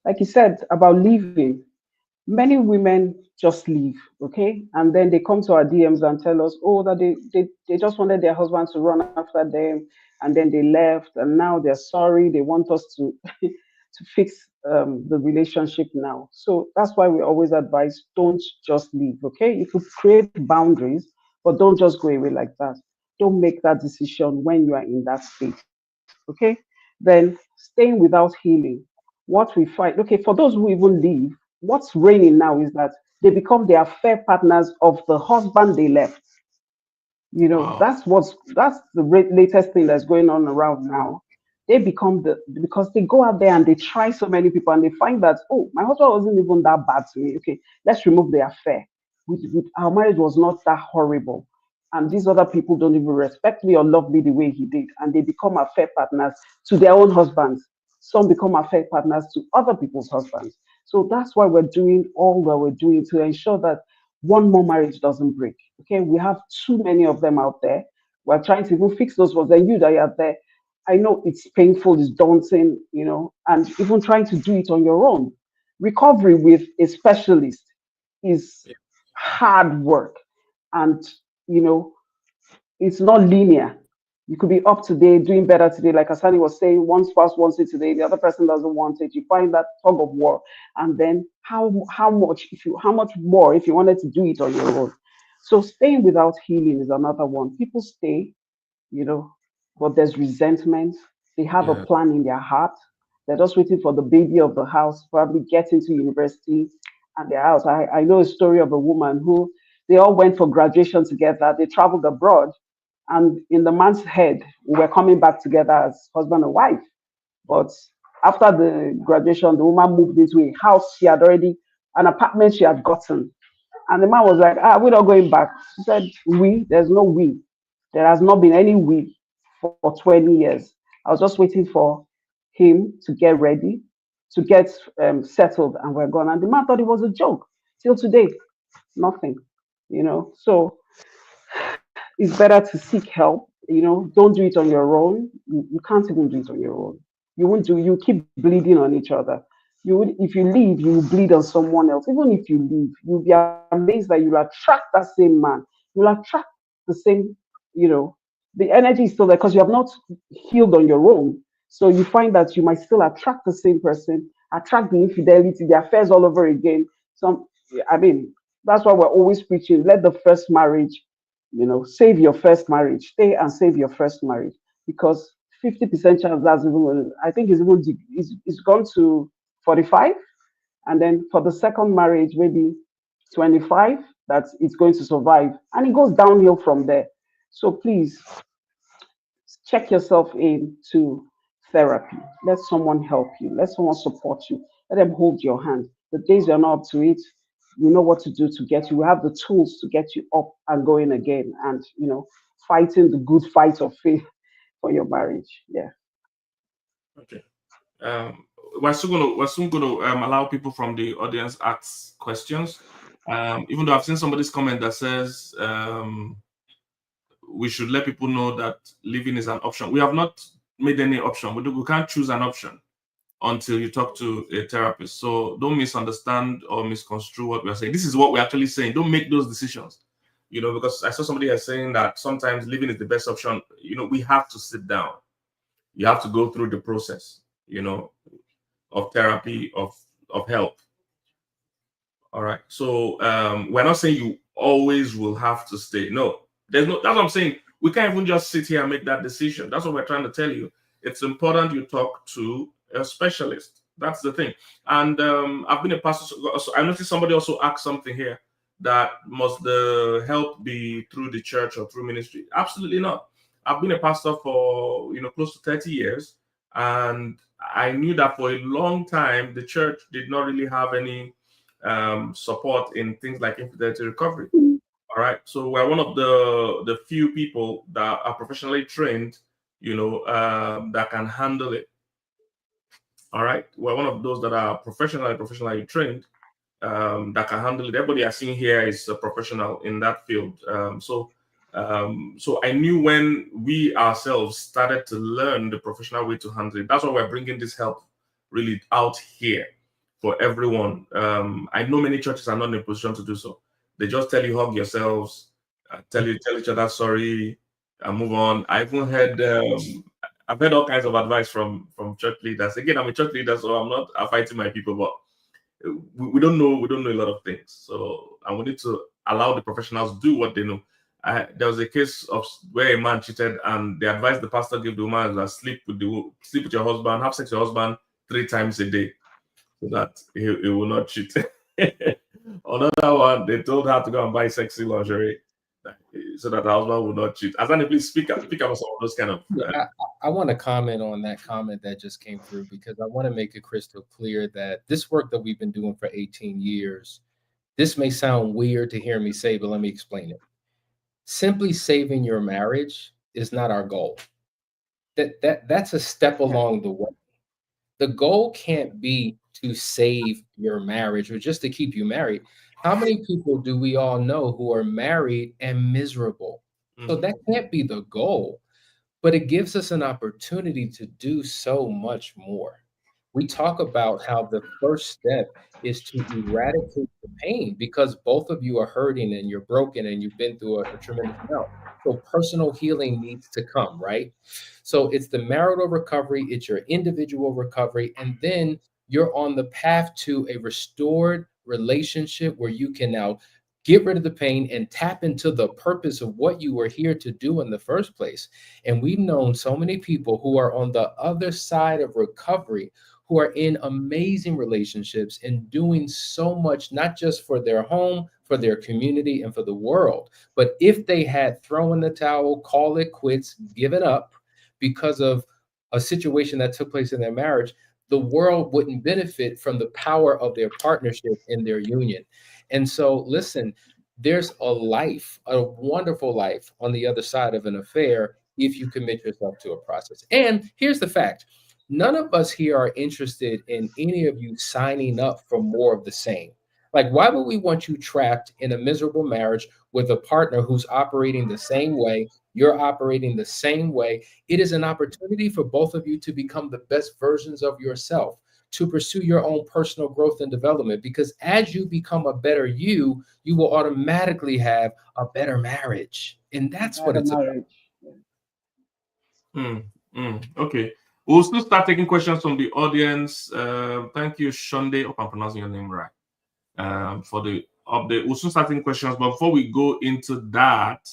like you said about leaving, many women just leave, okay? And then they come to our DMs and tell us, oh, that they just wanted their husband to run after them, and then they left, and now they're sorry. They want us to to fix the relationship now. So that's why we always advise, don't just leave, okay? You could create boundaries, but don't just go away like that. Don't make that decision when you are in that state, okay? Then staying without healing. What we find, okay, for those who even leave, what's reigning now is that they become the affair partners of the husband they left. Wow. That's the latest thing that's going on around now. They become the because they go out there and they try so many people and they find that, oh, my husband wasn't even that bad to me. Okay, let's remove the affair. Our marriage was not that horrible, and these other people don't even respect me or love me the way he did, and they become affair partners to their own husbands. Some become affair partners to other people's husbands. So that's why we're doing all that we're doing to ensure that one more marriage doesn't break. Okay, we have too many of them out there. We're trying to even fix those ones. And you that are there, I know it's painful, it's daunting, and even trying to do it on your own. Recovery with a specialist is hard work, and you know it's not linear. You could be up today, doing better today. Like Asani was saying, one spouse wants it today, the other person doesn't want it. You find that tug of war, and then how much more if you wanted to do it on your own. So staying without healing is another one. People stay, you know, but there's resentment. They have a Yeah. plan in their heart. They're just waiting for the baby of the house, probably get into university and they're out. I know a story of a woman who they all went for graduation together. They traveled abroad, and in the man's head, we were coming back together as husband and wife. But after the graduation, the woman moved into a house she had already, an apartment she had gotten. And the man was like, we're not going back. She said, there's no we. There has not been any we for 20 years. I was just waiting for him to get ready, to get settled, and we're gone. And the man thought it was a joke. Till today, nothing, So it's better to seek help. Don't do it on your own. You can't even do it on your own. You won't do. You keep bleeding on each other. If you leave, you will bleed on someone else. Even if you leave, you'll be amazed that you'll attract that same man. You'll attract the same, you know, the energy is still there because you have not healed on your own. So you find that you might still attract the same person, attract the infidelity, the affairs all over again. Some, I mean, that's why we're always preaching. Let the first marriage, save your first marriage. Stay and save your first marriage because 50% chance that's even. I think it's gone to 45, and then for the second marriage maybe 25 that it's going to survive, and it goes downhill from there. So please check yourself into therapy. Let someone help you. Let someone support you. Let them hold your hand. The days you're not up to it, you know what to do to get you. We have the tools to get you up and going again, and fighting the good fight of faith for your marriage. Yeah. Okay. Um, we're soon gonna allow people from the audience ask questions. Even though I've seen somebody's comment that says we should let people know that living is an option. We have not made any option. We can't choose an option until you talk to a therapist. So don't misunderstand or misconstrue what we're saying. This is what we're actually saying. Don't make those decisions. Because I saw somebody else saying that sometimes living is the best option. We have to sit down. You have to go through the process, of therapy, of help. All right. So we're not saying you always will have to stay. No, that's what I'm saying. We can't even just sit here and make that decision. That's what we're trying to tell you. It's important you talk to a specialist. That's the thing. And I've been a pastor. So I noticed somebody also asked something here, that must the help be through the church or through ministry? Absolutely not. I've been a pastor for close to 30 years, and I knew that for a long time the church did not really have any support in things like infidelity recovery. All right, so we're one of the few people that are professionally trained, that can handle it. All right, we're one of those that are professionally trained, that can handle it. Everybody I seen here is a professional in that field. So I knew when we ourselves started to learn the professional way to handle it. That's why we're bringing this help really out here for everyone. I know many churches are not in a position to do so. They just tell you hug yourselves, tell each other sorry, and move on. I've heard all kinds of advice from church leaders. Again, I'm a church leader, so I'm not fighting my people, but we don't know a lot of things. So and we need to allow the professionals do what they know. There was a case of where a man cheated, and the advice the pastor gave the woman was sleep with your husband, have sex with your husband 3 times a day, so that he will not cheat. Another one, they told her to go and buy sexy lingerie so that her husband will not cheat. Asani, please speak up on some of those kind of. I want to comment on that comment that just came through, because I want to make it crystal clear that this work that we've been doing for 18 years, this may sound weird to hear me say, but let me explain it. Simply saving your marriage is not our goal. That's a step along the way. The goal can't be to save your marriage or just to keep you married. How many people do we all know who are married and miserable? So that can't be the goal, but it gives us an opportunity to do so much more. We talk about how the first step is to eradicate the pain, because both of you are hurting and you're broken and you've been through a tremendous amount. So personal healing needs to come, right? So it's the marital recovery, it's your individual recovery, and then you're on the path to a restored relationship where you can now get rid of the pain and tap into the purpose of what you were here to do in the first place. And we've known so many people who are on the other side of recovery, who are in amazing relationships and doing so much, not just for their home, for their community, and for the world. But if they had thrown in the towel, call it quits, given up because of a situation that took place in their marriage, the world wouldn't benefit from the power of their partnership in their union. And so, listen, there's a life, a wonderful life on the other side of an affair if you commit yourself to a process. And here's the fact. None of us here are interested in any of you signing up for more of the same. Like, why would we want you trapped in a miserable marriage with a partner who's operating the same way? You're operating the same way. It is an opportunity for both of you to become the best versions of yourself. to pursue your own personal growth and development. Because as you become a better you, you will automatically have a better marriage. And that's what The it's about. marriage. Okay. We'll still start taking questions from the audience. Thank you, Shonde. Hope I'm pronouncing your name right. For the update. We'll soon start taking questions. But before we go into that,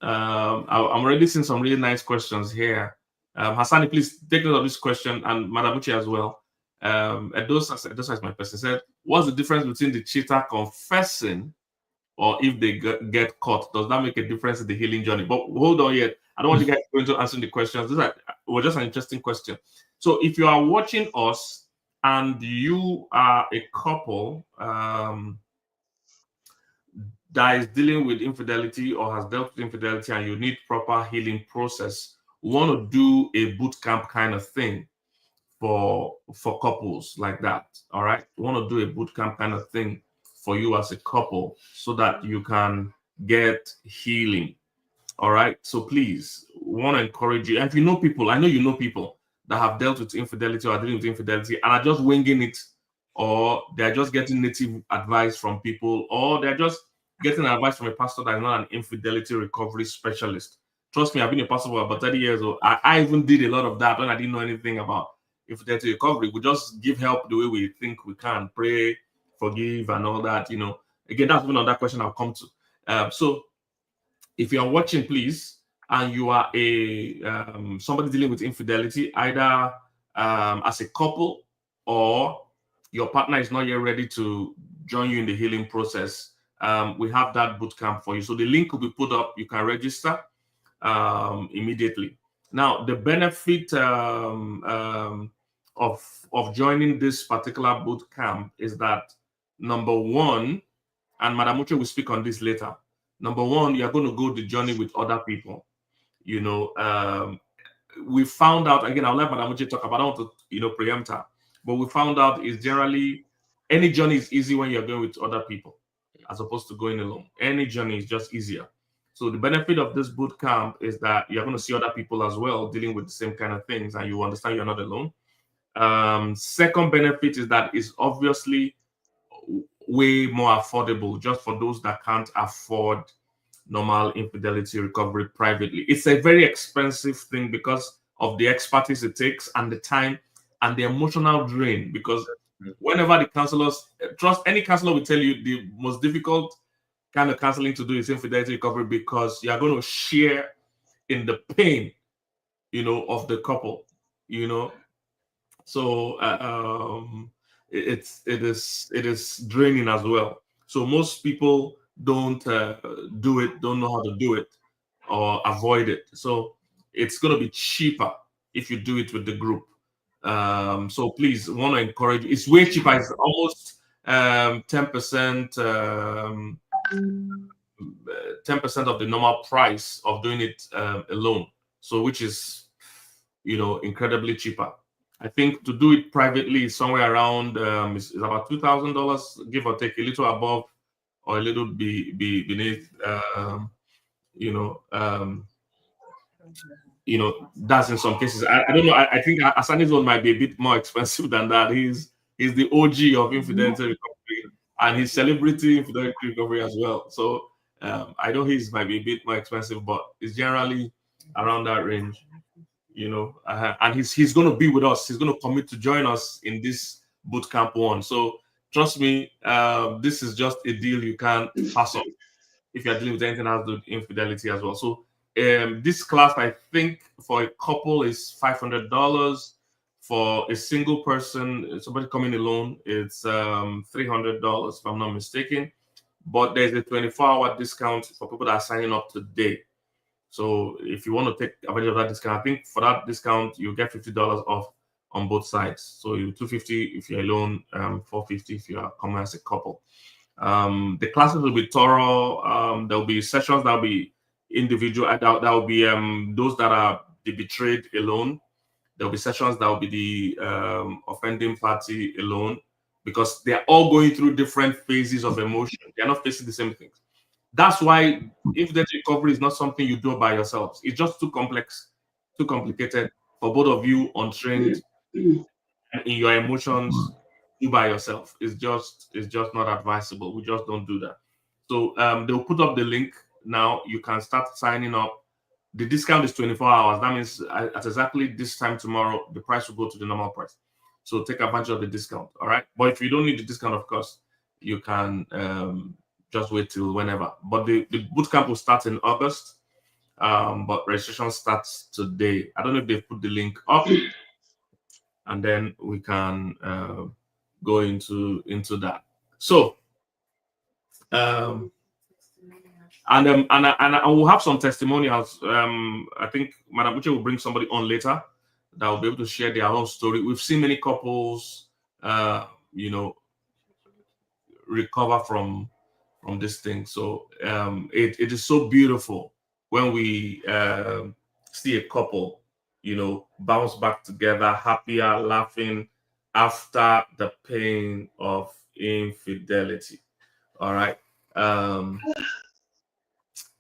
I'm already seeing some really nice questions here. Hassani, please take note of this question, and Madabuchi as well. Edosa is my person, said, what's the difference between the cheater confessing or if they get caught? Does that make a difference in the healing journey? But hold on yet. I don't want you guys going to answer the questions. This was just an interesting question. So if you are watching us and you are a couple that is dealing with infidelity or has dealt with infidelity and you need proper healing process, we want to do a boot camp kind of thing for couples like that. All right, we want to do a boot camp kind of thing for you as a couple so that you can get healing. All right, so please, we want to encourage you. And if you know people, I know you know people that have dealt with infidelity or are dealing with infidelity and are just winging it, or they're just getting native advice from people, or they're just getting advice from a pastor that is not an infidelity recovery specialist. Trust me, I've been a pastor for about 30 years old. I even did a lot of that when I didn't know anything about infidelity recovery. We just give help the way we think we can, pray, forgive, and all that. Again, that's one other question I'll come to. So if you are watching, please, and you are a somebody dealing with infidelity, either as a couple or your partner is not yet ready to join you in the healing process, we have that boot camp for you. So the link will be put up. You can register immediately. Now, the benefit of joining this particular boot camp is that, number one, and Madam Uche will speak on this later. Number one, you're going to go the journey with other people. We found out, again, I'll let Madam Uche talk about, I don't want to, preempt her, but we found out is generally any journey is easy when you're going with other people as opposed to going alone. Any journey is just easier. So the benefit of this boot camp is that you're going to see other people as well dealing with the same kind of things, and you understand you're not alone. Second benefit is that it's obviously way more affordable just for those that can't afford normal infidelity recovery privately. It's a very expensive thing because of the expertise it takes and the time and the emotional drain, because whenever the counselors, trust any counselor will tell you the most difficult kind of counseling to do is infidelity recovery, because you are going to share in the pain, of the couple, so it is draining as well. So most people don't don't know how to do it or avoid it. So it's going to be cheaper if you do it with the group. So please, want to encourage you. It's way cheaper. It's almost 10%, 10% of the normal price of doing it alone. So which is, incredibly cheaper. I think to do it privately is somewhere around is about $2,000, give or take, a little above or a little beneath. That's in some cases. I don't know. I think Asani's one might be a bit more expensive than that. He's the OG of infidelity recovery, and he's celebrity infidelity recovery as well. So I know his might be a bit more expensive, but it's generally around that range. And he's going to be with us. He's going to commit to join us in this boot camp one. So trust me, this is just a deal you can't pass up if you're dealing with anything else with infidelity as well. So this class, I think, for a couple is $500. For a single person, somebody coming alone, it's $300 if I'm not mistaken. But there's a 24-hour discount for people that are signing up today. So if you want to take advantage of that discount, I think for that discount you get $50 off on both sides. So you $250 if you're alone, $450 if you are coming as a couple. The classes will be thorough. There'll be sessions that'll be individual. That will be those that are the betrayed alone. There'll be sessions that will be the offending party alone, because they're all going through different phases of emotion. They're not facing the same things. That's why infidelity recovery is not something you do by yourselves. It's just too complex, too complicated for both of you untrained and in your emotions, you by yourself. It's just not advisable. We just don't do that. So they'll put up the link now. You can start signing up. The discount is 24 hours. That means at exactly this time tomorrow, the price will go to the normal price. So take advantage of the discount. All right. But if you don't need the discount, of course, you can just wait till whenever. But the boot camp will start in August. But registration starts today. I don't know if they put the link up, and then we can go into that. So um, and I will have some testimonials. I think Madam Uche will bring somebody on later that will be able to share their own story. We've seen many couples, you know, recover from this thing. So it is so beautiful when we see a couple, you know, bounce back together, happier, laughing after the pain of infidelity. All right.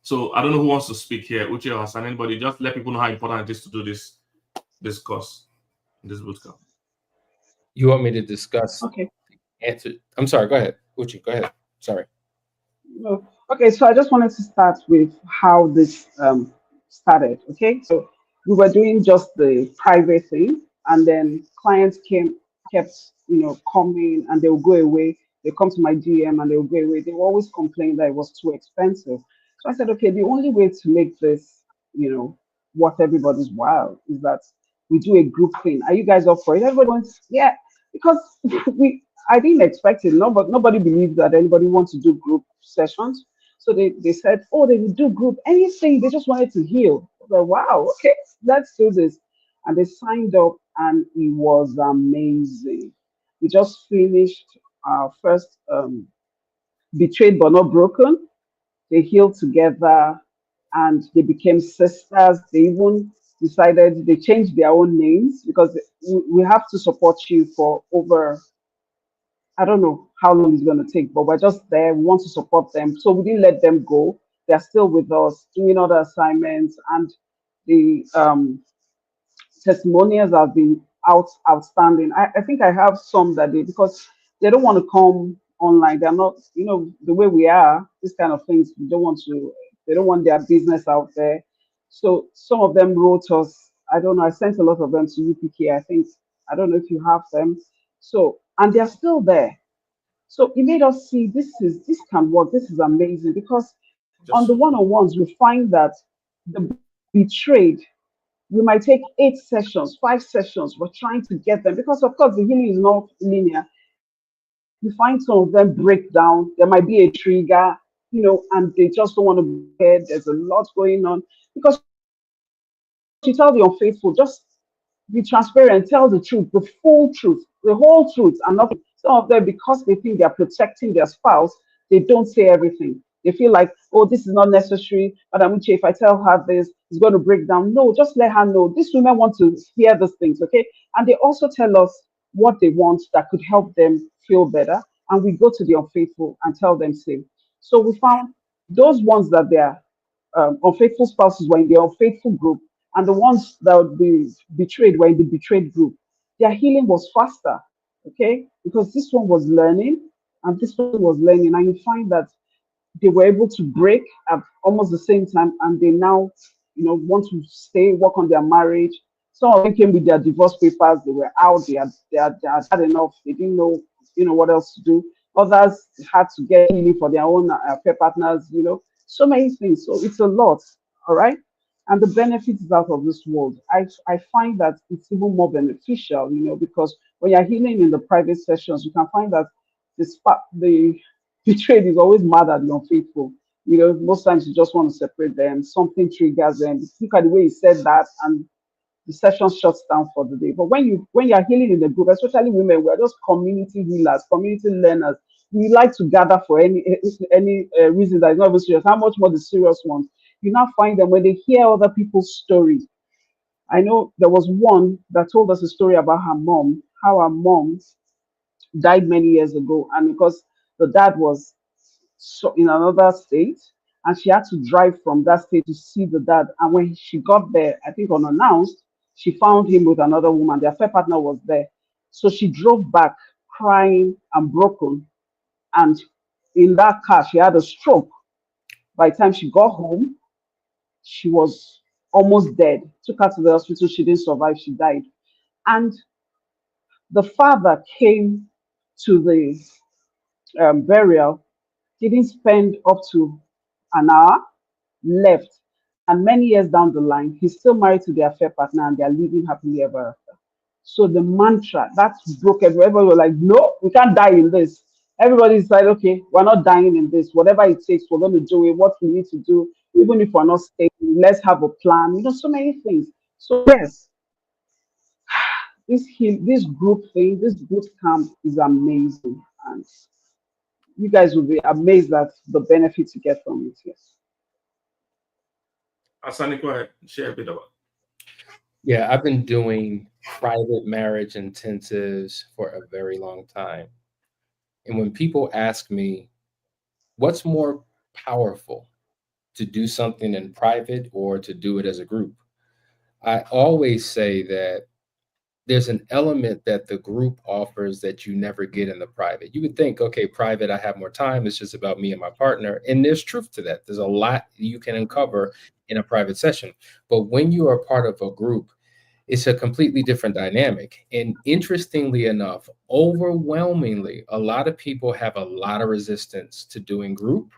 So I don't know who wants to speak here, Uche or Hassan. Anybody, just let people know how important it is to do this course, this bootcamp. You want me to discuss Okay. answer? I'm sorry. Go ahead, Uchi. Go ahead. Sorry. No. Okay, so I just wanted to start with how this started. Okay, so we were doing just the private thing, and then clients kept, coming, and they would go away. They come to my DM and they would go away. They would always complain that it was too expensive. So I said, okay, the only way to make this, worth everybody's while is that we do a group thing. Are you guys up for it? Everybody wants, yeah, because we I didn't expect it. No, but nobody believed that anybody wants to do group sessions. So they said, oh, they will do group anything. They just wanted to heal. I was like, wow, okay, let's do this. And they signed up, and it was amazing. We just finished our first Betrayed but Not Broken. They healed together, and they became sisters. They even decided they changed their own names because we have to support you for over, I don't know how long it's going to take, but we're just there. We want to support them. So we didn't let them go. They're still with us, doing other assignments. And the testimonials have been outstanding. I think I have some that because they don't want to come online. They're not, the way we are, this kind of things, they don't want their business out there. So some of them wrote us, I don't know, I sent a lot of them to UPK, I think. I don't know if you have them. So, and they're still there. So it made us see this can work. This is amazing because on the one-on-ones we find that the betrayed, we might take 8 sessions, 5 sessions. We're trying to get them because of course the healing is not linear. You find some of them break down. There might be a trigger, and they just don't want to be ahead. There's a lot going on because you tell the unfaithful, just be transparent, tell the truth, the full truth, the whole truth, and nothing. Some of them, because they think they're protecting their spouse, they don't say everything. They feel like, oh, this is not necessary. Madam Uche, if I tell her this, it's going to break down. No, just let her know. These women want to hear these things, okay? And they also tell us what they want that could help them feel better. And we go to the unfaithful and tell them same. So we found those ones that they are unfaithful spouses were in the unfaithful group, and the ones that would be betrayed were in the betrayed group. Their healing was faster, okay, because this one was learning and this person was learning, and you find that they were able to break at almost the same time, and they now, want to stay, work on their marriage. Some of them came with their divorce papers. They were out. They had had enough. They didn't know, what else to do. Others had to get healing for their own affair partners. So many things. So it's a lot. All right. And the benefits is out of this world. I find that it's even more beneficial, because when you're healing in the private sessions, you can find that the betrayed is always mad at the unfaithful. Most times you just want to separate them. Something triggers them. Look at the way he said that, and the session shuts down for the day. But when you're healing in the group, especially women, we're just community healers, community learners. We like to gather for any reason that is not even serious. How much more the serious ones? You now find them when they hear other people's stories. I know there was one that told us a story about her mom, how her mom died many years ago, and because the dad was so in another state, and she had to drive from that state to see the dad. And when she got there, I think unannounced, she found him with another woman. Their affair partner was there. So she drove back crying and broken. And in that car, she had a stroke. By the time she got home, she was almost dead. Took her to the hospital. She didn't survive. She died. And the father came to the burial, didn't spend up to an hour, left. And many years down the line, he's still married to their affair partner and they're living happily ever after. So the mantra that broke everybody was like, no, we can't die in this. Everybody decided, okay, we're not dying in this. Whatever it takes, we're going to do it. What we need to do, even if we're not staying, let's have a plan. So many things. So yes, this group thing, this boot camp is amazing, and you guys will be amazed at the benefits you get from it. Yes. Asani, go ahead. Share a bit about. Yeah, I've been doing private marriage intensives for a very long time. And when people ask me, what's more powerful, to do something in private or to do it as a group? I always say that there's an element that the group offers that you never get in the private. You would think, okay, private, I have more time. It's just about me and my partner. And there's truth to that. There's a lot you can uncover in a private session. But when you are part of a group, it's a completely different dynamic. And interestingly enough, overwhelmingly, a lot of people have a lot of resistance to doing group.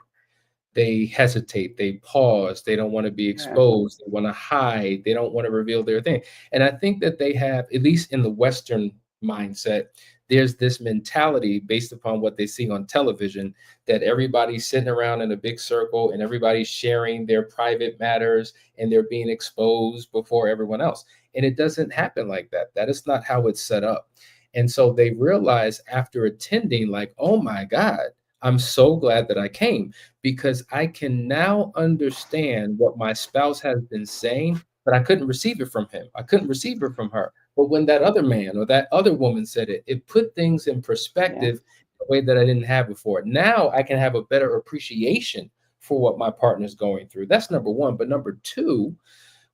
They hesitate, they pause, they don't want to be Yeah. exposed, they want to hide, they don't want to reveal their thing. And I think that they have, at least in the Western mindset, there's this mentality based upon what they see on television, that everybody's sitting around in a big circle and everybody's sharing their private matters and they're being exposed before everyone else. And it doesn't happen like that. That is not how it's set up. And so they realize after attending, like, oh my God, I'm so glad that I came, because I can now understand what my spouse has been saying, but I couldn't receive it from him. I couldn't receive it from her. But when that other man or that other woman said it, it put things in Yeah. perspective in a way that I didn't have before. Now I can have a better appreciation for what my partner's going through. That's number one. But number two,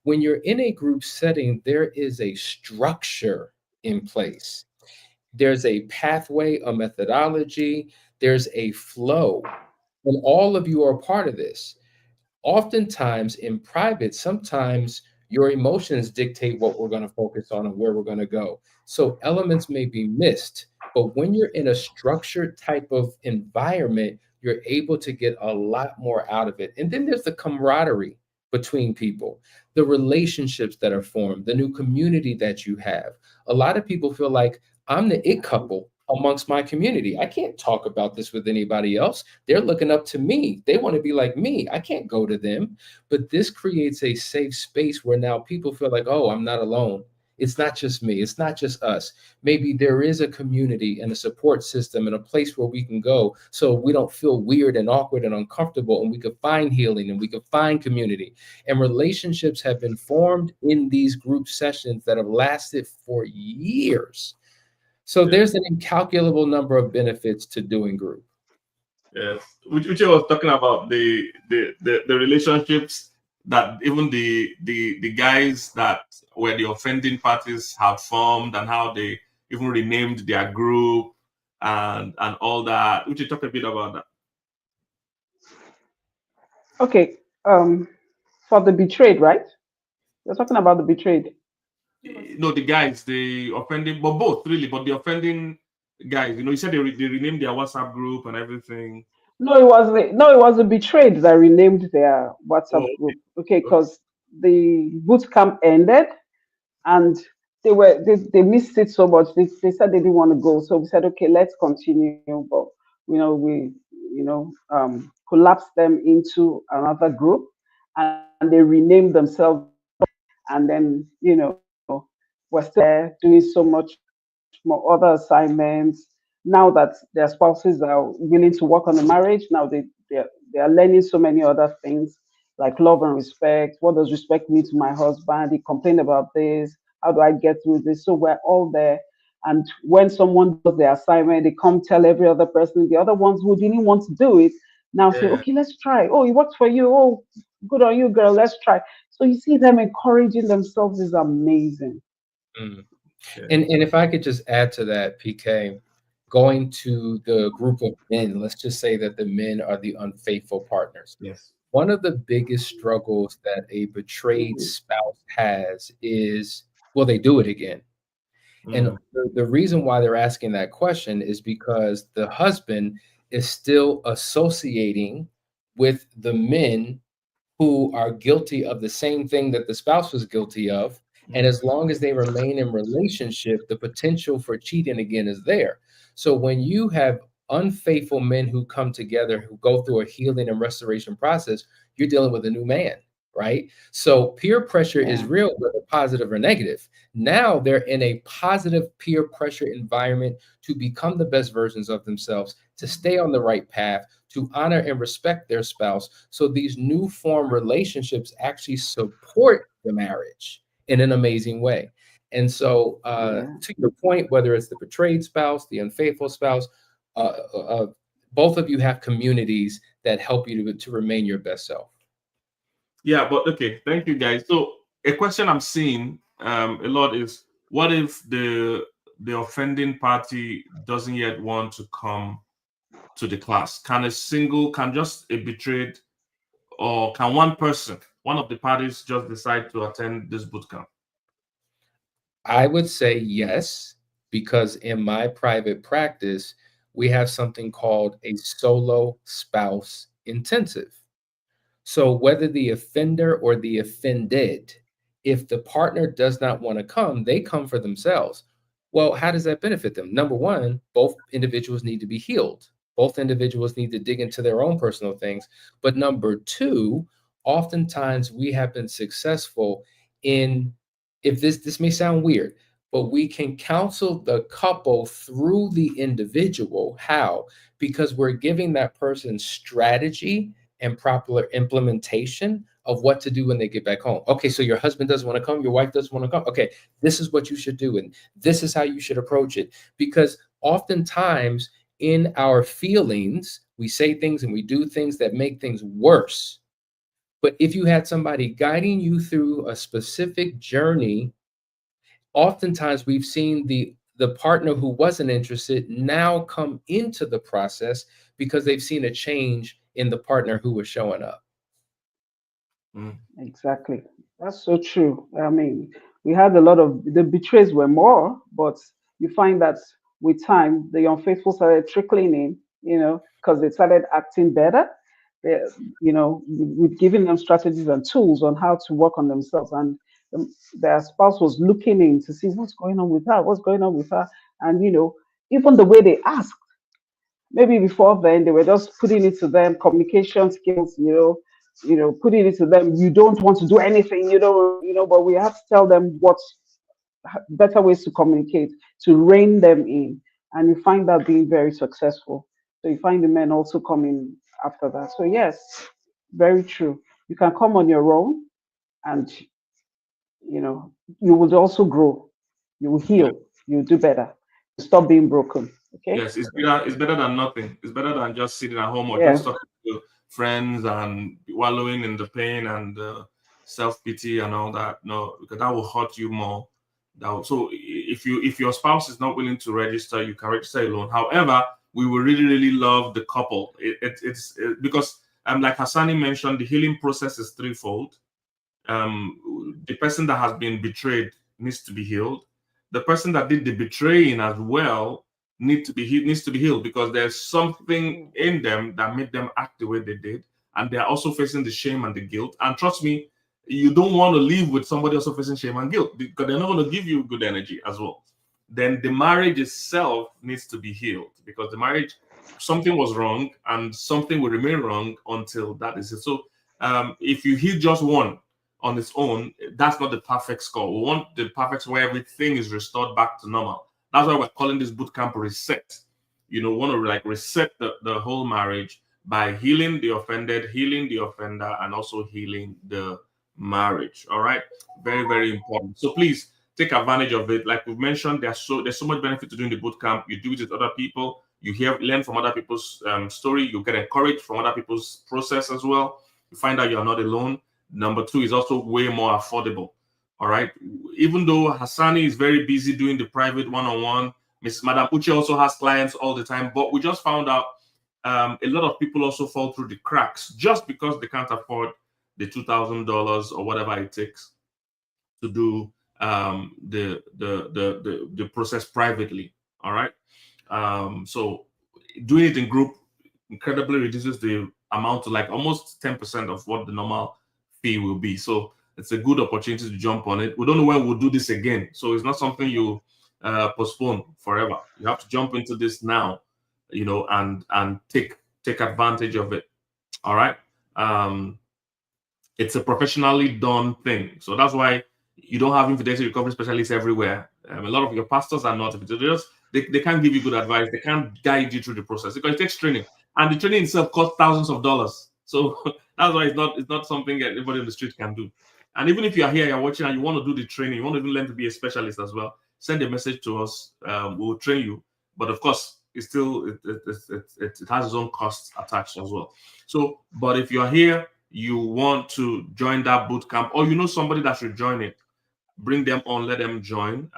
when you're in a group setting, there is a structure in place. There's a pathway, a methodology, there's a flow, and all of you are a part of this. Oftentimes in private, sometimes your emotions dictate what we're going to focus on and where we're going to go. So elements may be missed, but when you're in a structured type of environment, you're able to get a lot more out of it. And then there's the camaraderie between people, the relationships that are formed, the new community that you have. A lot of people feel like I'm the it couple amongst my community. I can't talk about this with anybody else. They're looking up to me. They want to be like me. I can't go to them. But this creates a safe space where now people feel like, oh, I'm not alone. It's not just me. It's not just us. Maybe there is a community and a support system and a place where we can go so we don't feel weird and awkward and uncomfortable, and we could find healing and we could find community. And relationships have been formed in these group sessions that have lasted for years. So Yeah. there's an incalculable number of benefits to doing group. Yes. Which I was talking about the relationships that even the guys that were the offending parties have formed, and how they even renamed their group and all that. Would you talk a bit about that? Okay. For the betrayed, right? You're talking about the betrayed. No, the guys, the offending, but both really, but the offending guys, you said they renamed their WhatsApp group and everything. No, it was the betrayed that renamed their Oh, WhatsApp group. Okay, okay. because the boot camp ended and they missed it so much. They said they didn't want to go. So we said, okay, let's continue. But we collapsed them into another group and they renamed themselves, and then we're still there doing so much more other assignments. Now that their spouses are willing to work on the marriage, now they are learning so many other things like love and respect. What does respect mean to my husband? He complained about this. How do I get through this? So we're all there. And when someone does the assignment, they come tell every other person. The other ones who didn't want to do it now say, Yeah. okay, let's try. Oh, it worked for you. Oh, good on you, girl. Let's try. So you see them encouraging themselves is amazing. Mm. Yeah. And if I could just add to that, PK, going to the group of men, let's just say that the men are the unfaithful partners. Yes. One of the biggest struggles that a betrayed spouse has is, will they do it again? And Mm. the reason why they're asking that question is because the husband is still associating with the men who are guilty of the same thing that the spouse was guilty of. And as long as they remain in relationship, the potential for cheating again is there. So when you have unfaithful men who come together, who go through a healing and restoration process, you're dealing with a new man, right? So peer pressure is Yeah. real, whether positive or negative. Now they're in a positive peer pressure environment to become the best versions of themselves, to stay on the right path, to honor and respect their spouse. So these new form relationships actually support the marriage in an amazing way. And so, Yeah. to your point, whether it's the betrayed spouse, the unfaithful spouse, uh, uh, both of you have communities that help you to remain your best self. Yeah, but okay, thank you guys. So a question I'm seeing a lot is, what if the offending party doesn't yet want to come to the class? Can just a betrayed, or can one person, one of the parties, just decide to attend this boot camp? I would say yes, because in my private practice, we have something called a solo spouse intensive. So whether the offender or the offended, if the partner does not want to come, they come for themselves. Well, how does that benefit them? Number one, both individuals need to be healed. Both individuals need to dig into their own personal things. But number two, oftentimes we have been successful in, if this may sound weird, but we can counsel the couple through the individual. How? Because we're giving that person strategy and proper implementation of what to do when they get back home. Okay, so your husband doesn't want to come, your wife doesn't want to come. Okay, this is what you should do, and this is how you should approach it. Because oftentimes in our feelings, we say things and we do things that make things worse. But if you had somebody guiding you through a specific journey, oftentimes we've seen the partner who wasn't interested now come into the process because they've seen a change in the partner who was showing up. Mm. Exactly. That's so true. I mean, we had a lot of the betrays were more, but you find that with time, the unfaithful started trickling in, because they started acting better. They, we've given them strategies and tools on how to work on themselves. And their spouse was looking in to see what's going on with her, what's going on with her. And, even the way they ask. Maybe before then they were just putting it to them communication skills, putting it to them, you don't want to do anything, but we have to tell them what better ways to communicate, to rein them in, and you find that being very successful. So you find the men also coming after that. So yes, very true. You can come on your own, and you will also grow, you will Yeah. heal, you'll do better, stop being broken. Okay. Yes, it's better than nothing. It's better than just sitting at home or Yeah. just talking to friends and wallowing in the pain and self-pity and all that. No, because that will hurt you more. So if your spouse is not willing to register, you can register alone. However, we will really, really love the couple. Because like Hassani mentioned, the healing process is threefold. The person that has been betrayed needs to be healed. The person that did the betraying as well needs to be healed, because there's something Mm. in them that made them act the way they did, and they are also facing the shame and the guilt. And trust me, you don't want to live with somebody also facing shame and guilt, because they're not going to give you good energy as well. Then the marriage itself needs to be healed, because the marriage, something was wrong and something will remain wrong until that is it. So if you heal just one on its own, that's not the perfect score. We want the perfect score where everything is restored back to normal. That's why we're calling this boot camp reset. Want to like reset the whole marriage by healing the offended, healing the offender, and also healing the marriage. All right, very, very important. So please take advantage of it. Like we've mentioned, there's so much benefit to doing the boot camp. You do it with other people. You learn from other people's story. You get encouraged from other people's process as well. You find out you're not alone. Number two is also way more affordable. All right. Even though Hassani is very busy doing the private one-on-one, Miss Madam Uche also has clients all the time. But we just found out a lot of people also fall through the cracks just because they can't afford the $2,000 or whatever it takes to do the process privately. All right. So doing it in group incredibly reduces the amount to like almost 10% of what the normal fee will be. So it's a good opportunity to jump on it. We don't know when we'll do this again, so it's not something you postpone forever. You have to jump into this now, and take advantage of it. All right. It's a professionally done thing, so that's why you don't have infidelity recovery specialists everywhere. A lot of your pastors are not. They can't give you good advice. They can't guide you through the process because it takes training, and the training itself costs thousands of dollars. So that's why it's not something that everybody on the street can do. And even if you are here, you're watching, and you want to do the training, you want to even learn to be a specialist as well, send a message to us. We'll train you. But of course, it's still it has its own costs attached as well. So, but if you're here, you want to join that boot camp, or you know somebody that should join it, bring them on, let them join.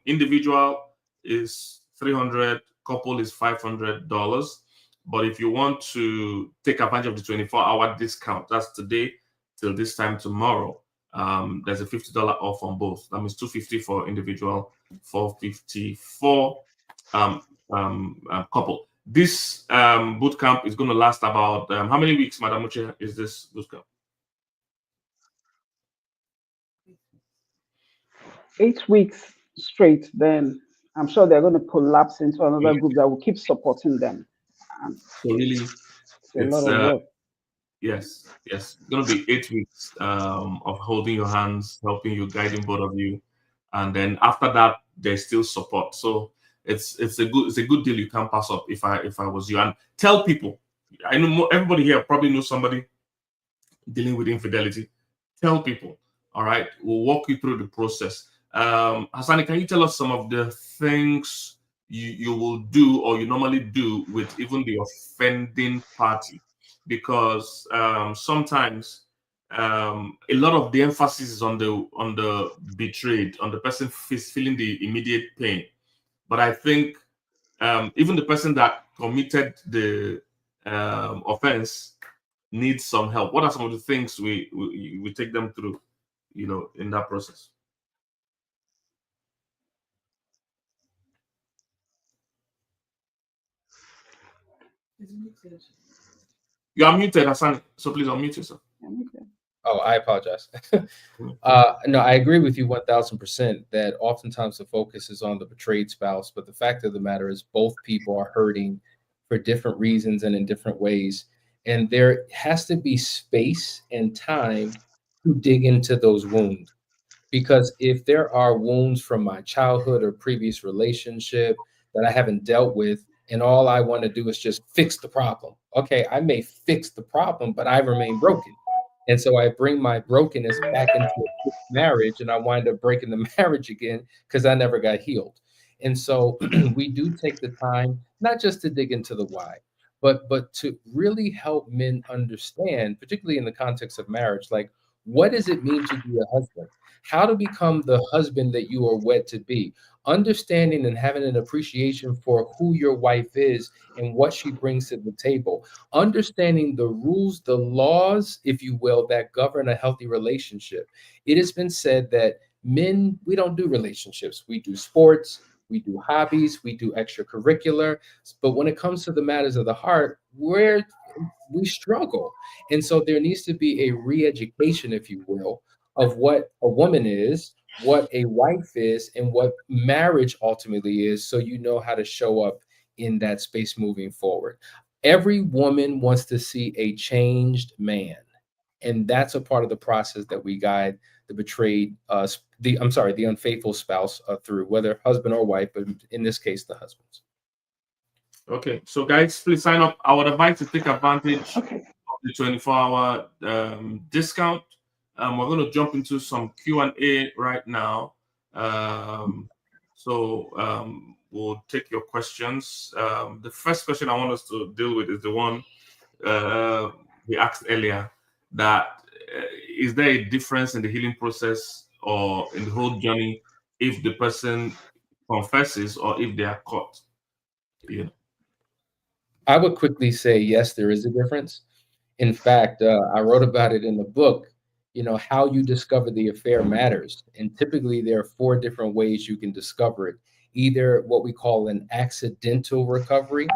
Individual is $300, couple is $500. But if you want to take advantage of the 24-hour discount, that's today till this time tomorrow, there's a $50 off on both. That means $250 for individual, $450 for couple. This boot camp is going to last about how many weeks, Madam Uche, is this boot camp? 8 weeks straight. Then I'm sure they're going to collapse into another group that will keep supporting them. So really, it's a lot of work. Yes, it's going to be 8 weeks of holding your hands, helping you, guiding both of you, and then after that, there's still support. So it's a good deal you can't pass up. If I was you, and tell people. I know everybody here probably knows somebody dealing with infidelity. Tell people. All right, we'll walk you through the process. Hassani, can you tell us some of the things you will do or you normally do with even the offending party? Because sometimes a lot of the emphasis is on the betrayed, on the person feeling the immediate pain. But I think even the person that committed the offense needs some help. What are some of the things we take them through, in that process? You are muted, Hassan. So please unmute yourself. Oh, I apologize. No, I agree with you 1000% that oftentimes the focus is on the betrayed spouse, but the fact of the matter is both people are hurting for different reasons and in different ways. And there has to be space and time to dig into those wounds. Because if there are wounds from my childhood or previous relationship that I haven't dealt with, and all I want to do is just fix the problem. Okay, I may fix the problem, but I remain broken. And so I bring my brokenness back into a marriage and I wind up breaking the marriage again because I never got healed. And so we do take the time, not just to dig into the why, but to really help men understand, particularly in the context of marriage, like what does it mean to be a husband? How to become the husband that you are wed to be, understanding and having an appreciation for who your wife is and what she brings to the table, understanding the rules, the laws, if you will, that govern a healthy relationship. It has been said that men, we don't do relationships. We do sports, we do hobbies, we do extracurricular. But when it comes to the matters of the heart, we struggle. And so there needs to be a re-education, if you will, of what a woman is, what a wife is, and what marriage ultimately is, so you know how to show up in that space moving forward. Every woman wants to see a changed man. And that's a part of the process that we guide the betrayed, the unfaithful spouse through, whether husband or wife, but in this case, the husbands. Okay, so guys, please sign up. I would advise to take advantage of the 24-hour discount. We're going to jump into some Q&A right now. We'll take your questions. The first question I want us to deal with is the one we asked earlier, that is there a difference in the healing process or in the whole journey if the person confesses or if they are caught. You know. I would quickly say yes, there is a difference. In fact, I wrote about it in the book. You know, how you discover the affair matters. And typically, there are four different ways you can discover it. Either what we call an accidental discovery,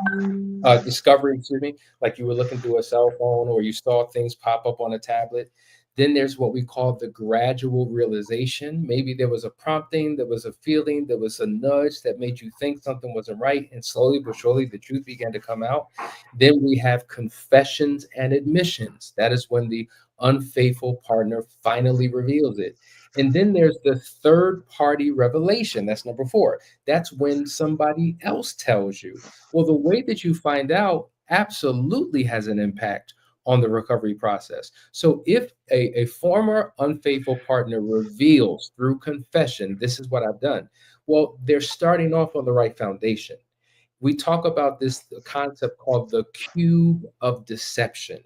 excuse me, like you were looking through a cell phone or you saw things pop up on a tablet. Then there's what we call the gradual realization. Maybe there was a prompting, there was a feeling, there was a nudge that made you think something wasn't right. And slowly but surely, the truth began to come out. Then we have confessions and admissions. That is when the unfaithful partner finally reveals it. And then there's the third party revelation. That's number four. That's when somebody else tells you. Well, the way that you find out absolutely has an impact on the recovery process. So if a former unfaithful partner reveals through confession, this is what I've done, well, they're starting off on the right foundation. We talk about this concept called the cube of deception,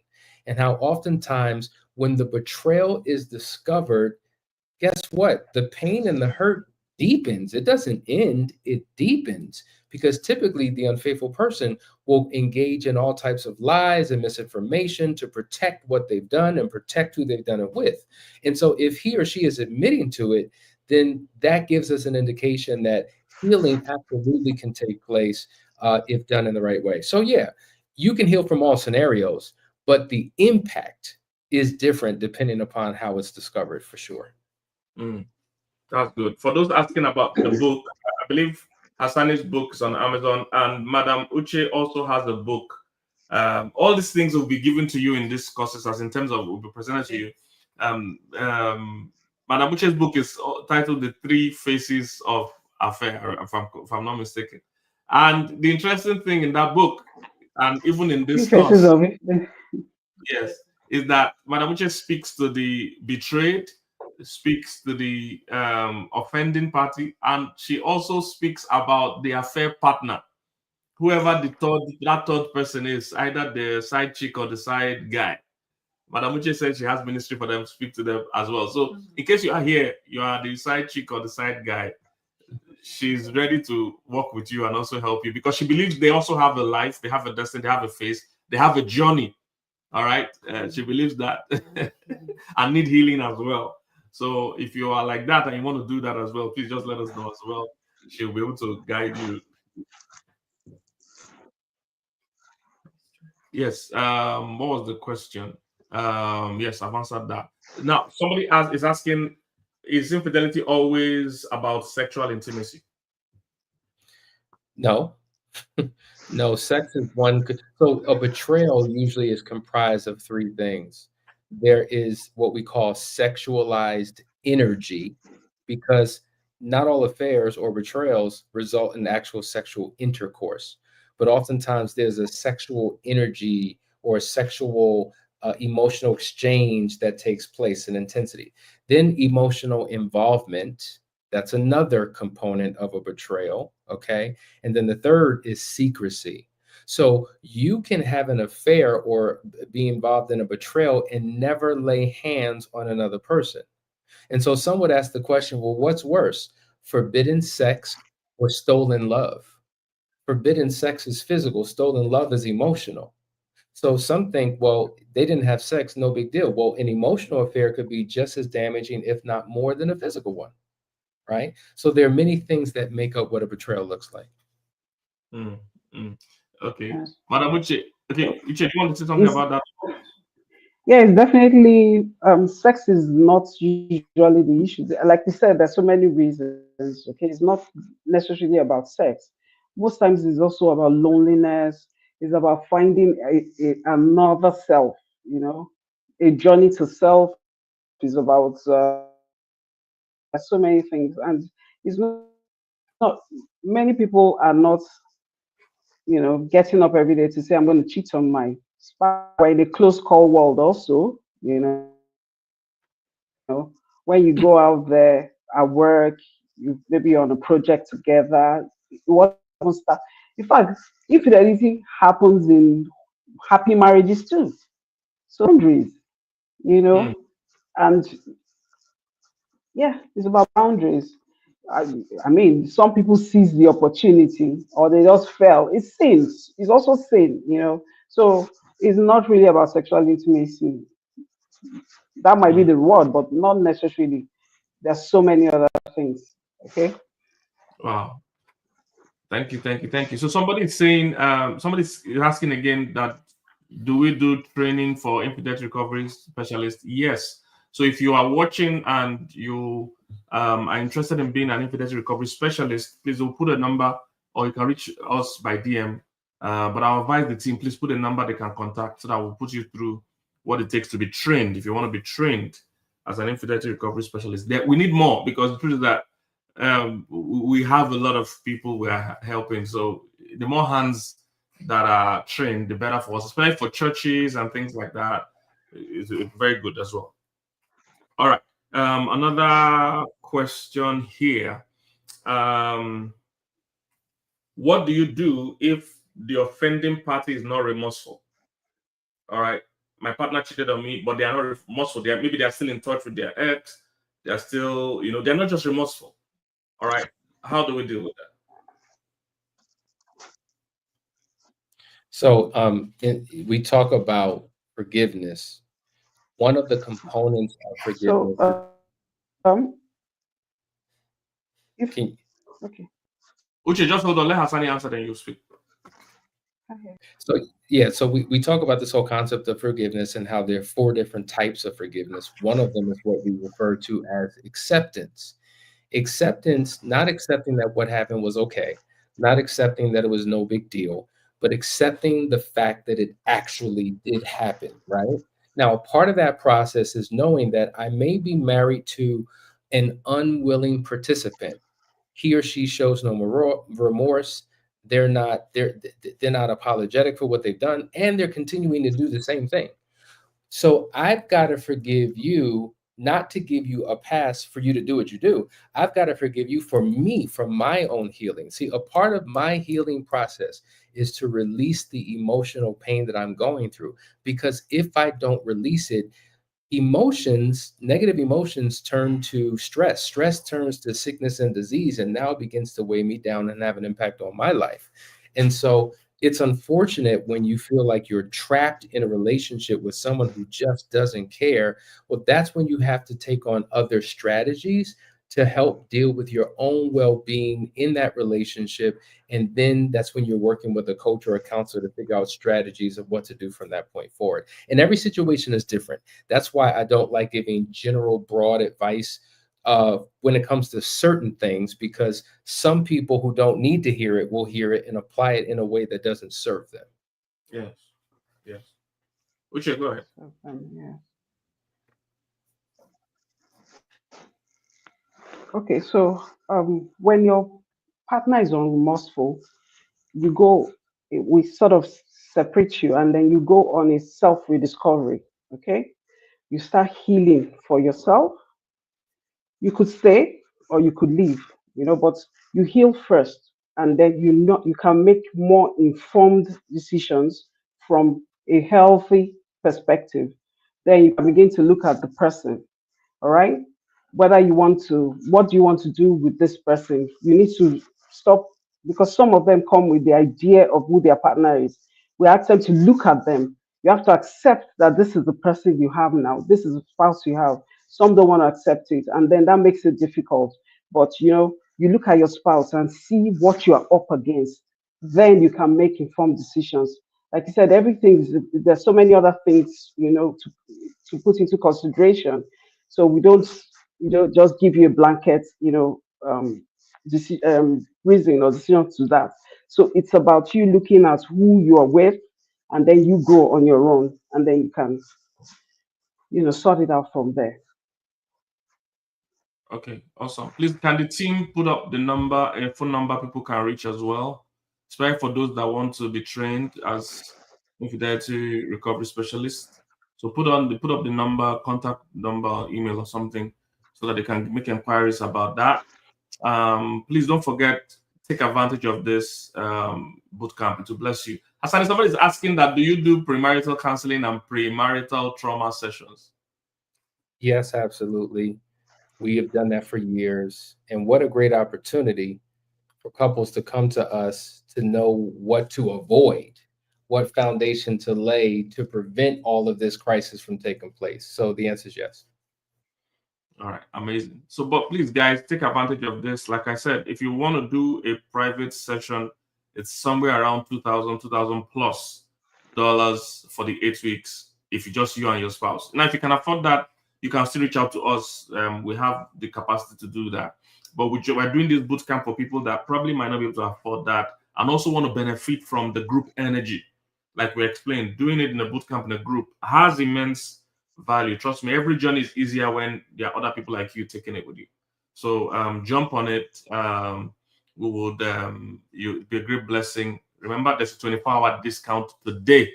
and how oftentimes when the betrayal is discovered, guess what? The pain and the hurt deepens. It doesn't end, it deepens, because typically the unfaithful person will engage in all types of lies and misinformation to protect what they've done and protect who they've done it with. And so if he or she is admitting to it, then that gives us an indication that healing absolutely can take place if done in the right way. So yeah, you can heal from all scenarios, but the impact is different depending upon how it's discovered, for sure. Mm, that's good. For those asking about the book, I believe Hassani's book is on Amazon, and Madam Uche also has a book. All these things will be given to you in these courses, as in terms of will be presented to you. Um, um, Madam Uche's book is titled "The Three Faces of Affair," if I'm not mistaken. And the interesting thing in that book, and even in Three this faces course, of it. yes, is that Madam Uche speaks to the betrayed, speaks to the offending party, and she also speaks about the affair partner, whoever that third person is, either the side chick or the side guy. Madam Uche said she has ministry for them to speak to them as well. So, in case you are here, you are the side chick or the side guy, she's ready to work with you and also help you, because she believes they also have a life, they have a destiny, they have a face, they have a journey. All right. She believes that and need healing as well. So if you are like that and you want to do that as well, please just let us know as well. She'll be able to guide you. Yes. What was the question? Yes, I've answered that. Now somebody is asking, is infidelity always about sexual intimacy? No, no, sex is one. So a betrayal usually is comprised of three things. There is what we call sexualized energy, because not all affairs or betrayals result in actual sexual intercourse, but oftentimes there's a sexual energy or a sexual emotional exchange that takes place in intensity. Then emotional involvement. That's another component of a betrayal. Okay. And then the third is secrecy. So you can have an affair or be involved in a betrayal and never lay hands on another person. And so some would ask the question, well, what's worse, forbidden sex or stolen love? Forbidden sex is physical, stolen love is emotional. So some think, well, they didn't have sex, no big deal. Well, an emotional affair could be just as damaging, if not more, than a physical one, right? So there are many things that make up what a betrayal looks like. Mm, mm. Okay. Yeah. Madam Uche, okay, Uche, do you want to say something It's, about that? yeah, it's definitely sex is not usually the issue. Like you said, there's so many reasons. Okay, it's not necessarily about sex. Most times it's also about loneliness. It's about finding another self. You know, a journey to self is about so many things, and it's not. Many people are not, getting up every day to say I'm going to cheat on my spouse. We're in a close call world also. When you go out there at work, you maybe on a project together, what if it doesn't even start? In fact, infidelity happens in happy marriages too. So boundaries, you Mm, know, and Yeah, it's about boundaries. I, I mean, some people seize the opportunity or they just fell. It's sin. It's also sin, you know. So it's not really about sexual intimacy. That might be Mm. the word, but not necessarily. There's so many other things. Okay. Wow. Thank you, thank you, thank you. So somebody's saying, somebody's asking again that do we do training for infidelity recovery specialists? Yes. So if you are watching and you are interested in being an infidelity recovery specialist, please we'll put a number or you can reach us by DM. But I'll advise the team, please put a number they can contact so that we'll put you through what it takes to be trained. If you want to be trained as an infidelity recovery specialist, we need more because the truth is that we have a lot of people we are helping. So the more hands that are trained, the better for us, especially for churches and things like that. It's very good as well. All right. Another question here. Um, what do you do if the offending party is not remorseful? All right. My partner cheated on me, but they are not remorseful. Maybe they are still in touch with their ex. They are still, they're not just remorseful. All right. How do we deal with that? So we talk about forgiveness. One of the components of So forgiveness is if can, okay. Uche, just hold on. Let Hassani answer, then you speak. Okay. so yeah, so we talk about this whole concept of forgiveness and how there are four different types of forgiveness. One of them is what we refer to as acceptance. Acceptance, not accepting that what happened was okay, not accepting that it was no big deal, but accepting the fact that it actually did happen, right? Now, a part of that process is knowing that I may be married to an unwilling participant. He or she shows no remorse. They're not apologetic for what they've done, and they're continuing to do the same thing. So I've got to forgive you, not to give you a pass for you to do what you do. I've got to forgive you for me, for my own healing. See, a part of my healing process is to release the emotional pain that I'm going through. Because if I don't release it, negative emotions turn to stress. Stress turns to sickness and disease, and now it begins to weigh me down and have an impact on my life. And so it's unfortunate when you feel like you're trapped in a relationship with someone who just doesn't care. Well, that's when you have to take on other strategies to help deal with your own well-being in that relationship. And then that's when you're working with a coach or a counselor to figure out strategies of what to do from that point forward. And every situation is different. That's why I don't like giving general broad advice when it comes to certain things, because some people who don't need to hear it will hear it and apply it in a way that doesn't serve them. Yes. Yes. Uche, go ahead. So, yeah. Okay. So when your partner is unremorseful, you go. We sort of separate you, and then you go on a self rediscovery. Okay. You start healing for yourself. You could stay or you could leave, but you heal first, and then you can make more informed decisions from a healthy perspective. Then you can begin to look at the person. All right, what do you want to do with this person? You need to stop, because some of them come with the idea of who their partner is. We ask them to look at them. You have to accept that this is the person you have now, this is the spouse you have. Some don't want to accept it, and then that makes it difficult. But you look at your spouse and see what you are up against, then you can make informed decisions. Like you said, there's so many other things to put into consideration. So we don't just give you a blanket, reason or decision to that. So it's about you looking at who you are with, and then you go on your own, and then you can, sort it out from there. Okay, awesome. Please, can the team put up the number and phone number people can reach as well, especially for those that want to be trained as infidelity recovery specialists? So put up the number, contact number, email or something, so that they can make inquiries about that. Please don't forget, take advantage of this boot camp. To bless you. Hassan, somebody is asking that do you do premarital counseling and premarital trauma sessions? Yes, absolutely. We have done that for years. And what a great opportunity for couples to come to us to know what to avoid, what foundation to lay to prevent all of this crisis from taking place. So the answer is yes. All right, amazing. So, but please, guys, take advantage of this. Like I said, if you want to do a private session, it's somewhere around 2000 plus dollars for the 8 weeks. If you just you and your spouse. Now, if you can afford that, you can still reach out to us. We have the capacity to do that. But we're doing this boot camp for people that probably might not be able to afford that and also want to benefit from the group energy. Like we explained, doing it in a boot camp in a group has immense value. Trust me, every journey is easier when there are other people like you taking it with you. So jump on it. We would you be a great blessing. Remember, there's a 24-hour discount today.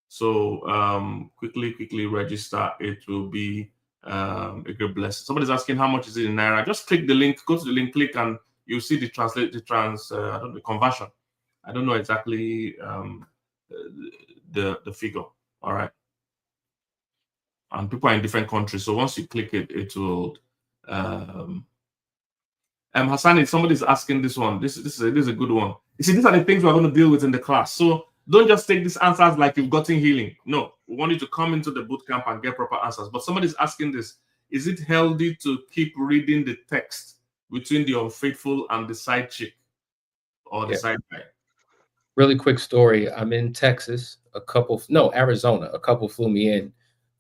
So quickly register. It will be a great blessing. Somebody's asking how much is it in Naira. Just click the link, go to the link, click, and you'll see the I don't know, the conversion. I don't know exactly the figure. All right. And people are in different countries. So once you click it, it will. Hassani, somebody's asking this one. This is a good one. You see, these are the things we're going to deal with in the class. So don't just take these answers like you've gotten healing. No, we want you to come into the boot camp and get proper answers. But somebody's asking this: is it healthy to keep reading the text between the unfaithful and the side chick or the side guy? Really quick story. I'm in Texas. Arizona. A couple flew me in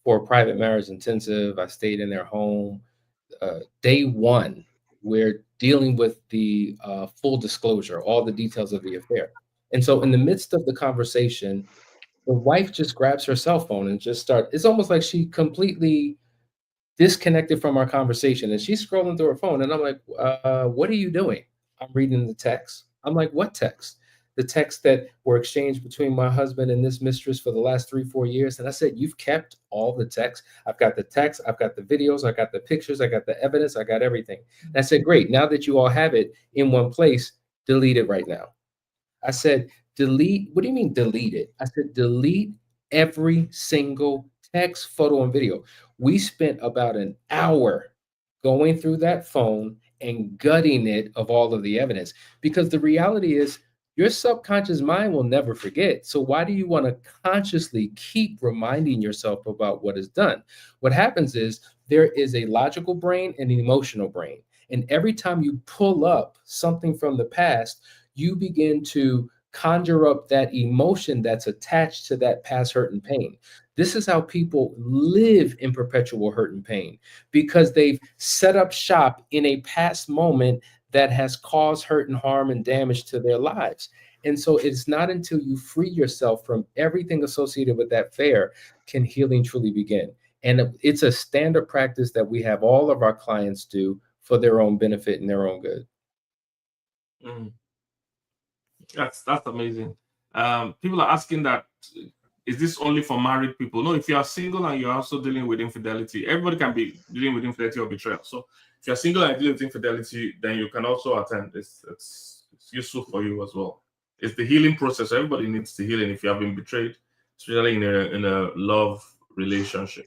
for a private marriage intensive. I stayed in their home. Day one, we're dealing with the full disclosure, all the details of the affair. And so in the midst of the conversation, the wife just grabs her cell phone and it's almost like she completely disconnected from our conversation. And she's scrolling through her phone. And I'm like, what are you doing? I'm reading the text. I'm like, what text? The text that were exchanged between my husband and this mistress for the last 3-4 years. And I said, you've kept all the text. I've got the text. I've got the videos. I got the pictures. I got the evidence. I got everything. And I said, great. Now that you all have it in one place, delete it right now. I said, delete. What do you mean delete it? I said, delete every single text, photo, and video. We spent about an hour going through that phone and gutting it of all of the evidence, because the reality is your subconscious mind will never forget. So why do you want to consciously keep reminding yourself about what is done? What happens is there is a logical brain and an emotional brain. And every time you pull up something from the past, you begin to conjure up that emotion that's attached to that past hurt and pain. This is how people live in perpetual hurt and pain, because they've set up shop in a past moment that has caused hurt and harm and damage to their lives. And so it's not until you free yourself from everything associated with that affair can healing truly begin. And it's a standard practice that we have all of our clients do for their own benefit and their own good. That's amazing. People are asking that, is this only for married people? No, if you are single and you're also dealing with infidelity, everybody can be dealing with infidelity or betrayal. So if you're single and dealing with infidelity, then you can also attend. It's useful for you as well. It's the healing process. Everybody needs to heal, and if you have been betrayed, especially in a love relationship.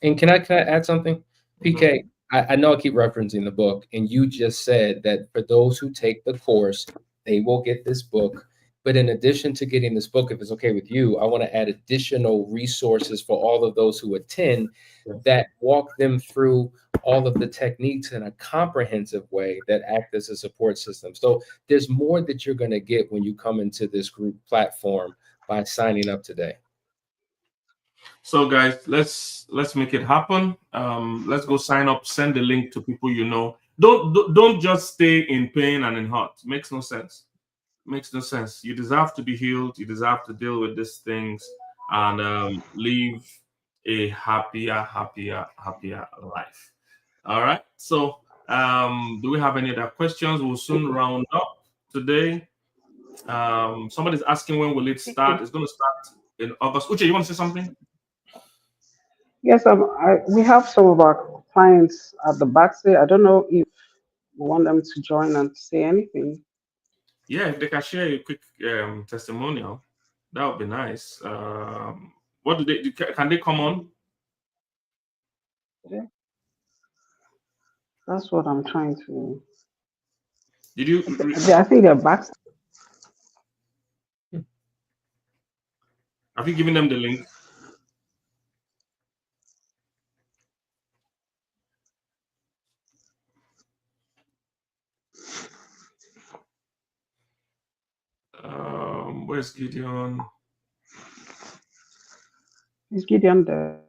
And can I add something? PK, I know I keep referencing the book, and you just said that for those who take the course, they will get this book. But in addition to getting this book, if it's okay with you, I want to add additional resources for all of those who attend that walk them through all of the techniques in a comprehensive way that act as a support system. So there's more that you're going to get when you come into this group platform by signing up today. So guys, let's make it happen. Let's go sign up. Send the link to people you know. Don't just stay in pain and in hurt. Makes no sense. Makes no sense. You deserve to be healed. You deserve to deal with these things and live a happier life. All right. So do we have any other questions? We'll soon round up today. Somebody's asking when will it start? It's going to start in August. Uche, you want to say something? Yes, we have some of our clients at the back. I don't know if we want them to join and say anything. Yeah, if they can share a quick testimonial, that would be nice. What do they? Can they come on? Yeah. That's what I'm trying to. Did you I think they're back. have you given them the link? Where's Gideon? Is Gideon there?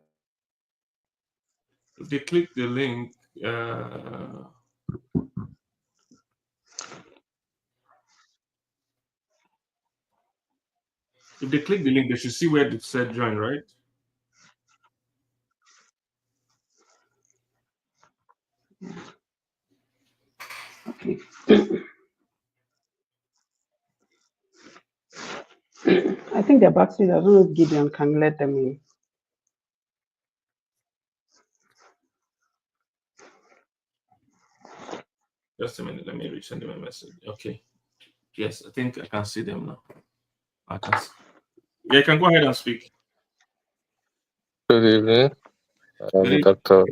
If they click the link, uh, if they click the link, they should see where it said join, right? Okay. I think they're backstage. I don't know if Gideon can let them in. Just a minute, let me resend them a message. Okay. Yes, I think I can see them now. I can see. Yeah, you can go ahead and speak. Good evening, Good evening. Dr.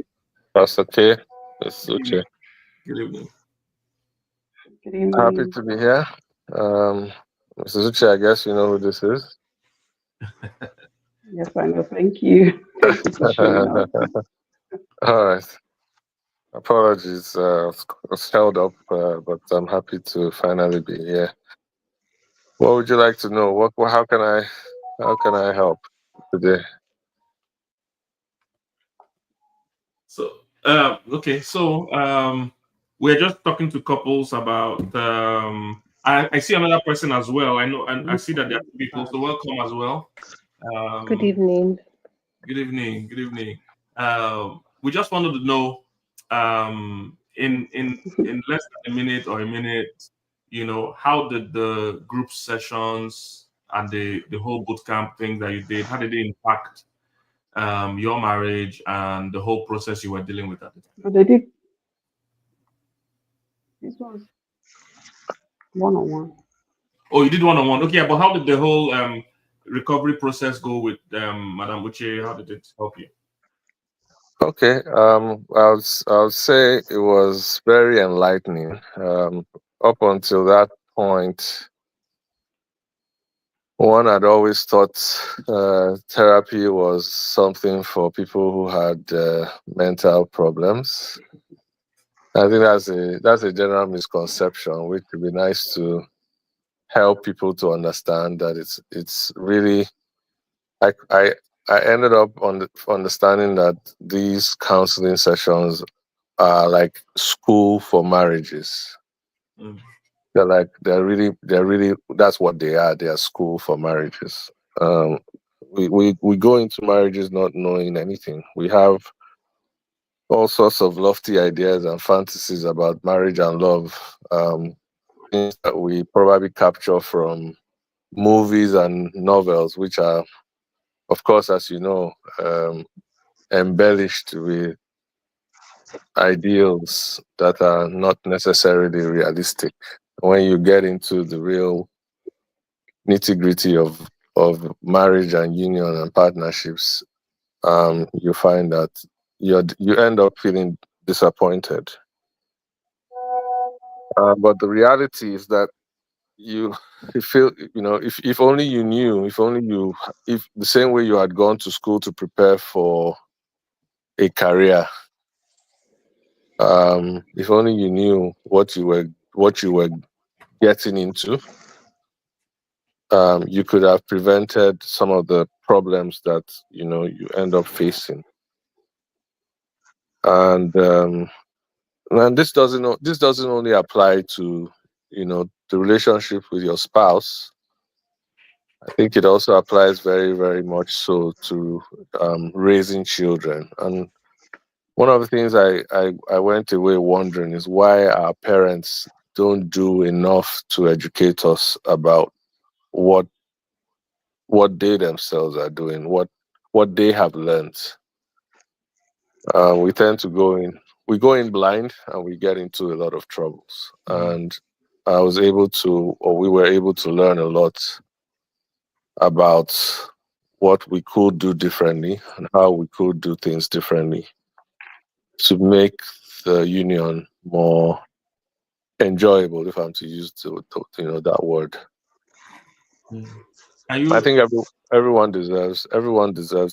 Pastor K. It's Good evening. Uche. Good evening. Good Happy evening. to be here. Mr. Uche, I guess you know who this is. Yes, I know. Thank you. Thank you for showing up. All right. Apologies, was held up, but I'm happy to finally be here. What would you like to know? How can I help today? So, okay, so we're just talking to couples about. I see another person as well. I know, and I see that there are two people. So, welcome as well. Good Um, evening. Good evening. Good evening. We just wanted to know, in less than a minute or a minute, how did the group sessions and the whole boot camp thing that you did, how did it impact your marriage and the whole process you were dealing with at the time? But they did this was one on one. Oh, you did one-on-one. Okay, but how did the whole recovery process go with Madam Uche? How did it help you? Okay. I would say it was very enlightening. Up until that point, one had always thought therapy was something for people who had mental problems. I think that's a general misconception, which would be nice to help people to understand that it's really. I ended up understanding that these counseling sessions are like school for marriages. Mm. They're really that's what they are. They are school for marriages. Um, we go into marriages not knowing anything. We have all sorts of lofty ideas and fantasies about marriage and love. Things that we probably capture from movies and novels, which are, of course, as you know, embellished with ideals that are not necessarily realistic. When you get into the real nitty gritty of marriage and union and partnerships, you find that you end up feeling disappointed. But the reality is that you you feel, if only you knew, if the same way you had gone to school to prepare for a career, if only you knew what you were getting into, you could have prevented some of the problems that you end up facing. And this doesn't only apply to the relationship with your spouse. I think it also applies very, very much so to raising children. And one of the things I went away wondering is why our parents don't do enough to educate us about what they themselves are doing, what they have learned. We tend to go in blind, and we get into a lot of troubles. And we were able to learn a lot about what we could do differently and how we could do things differently to make the union more enjoyable, if I'm to use that word. I think everyone deserves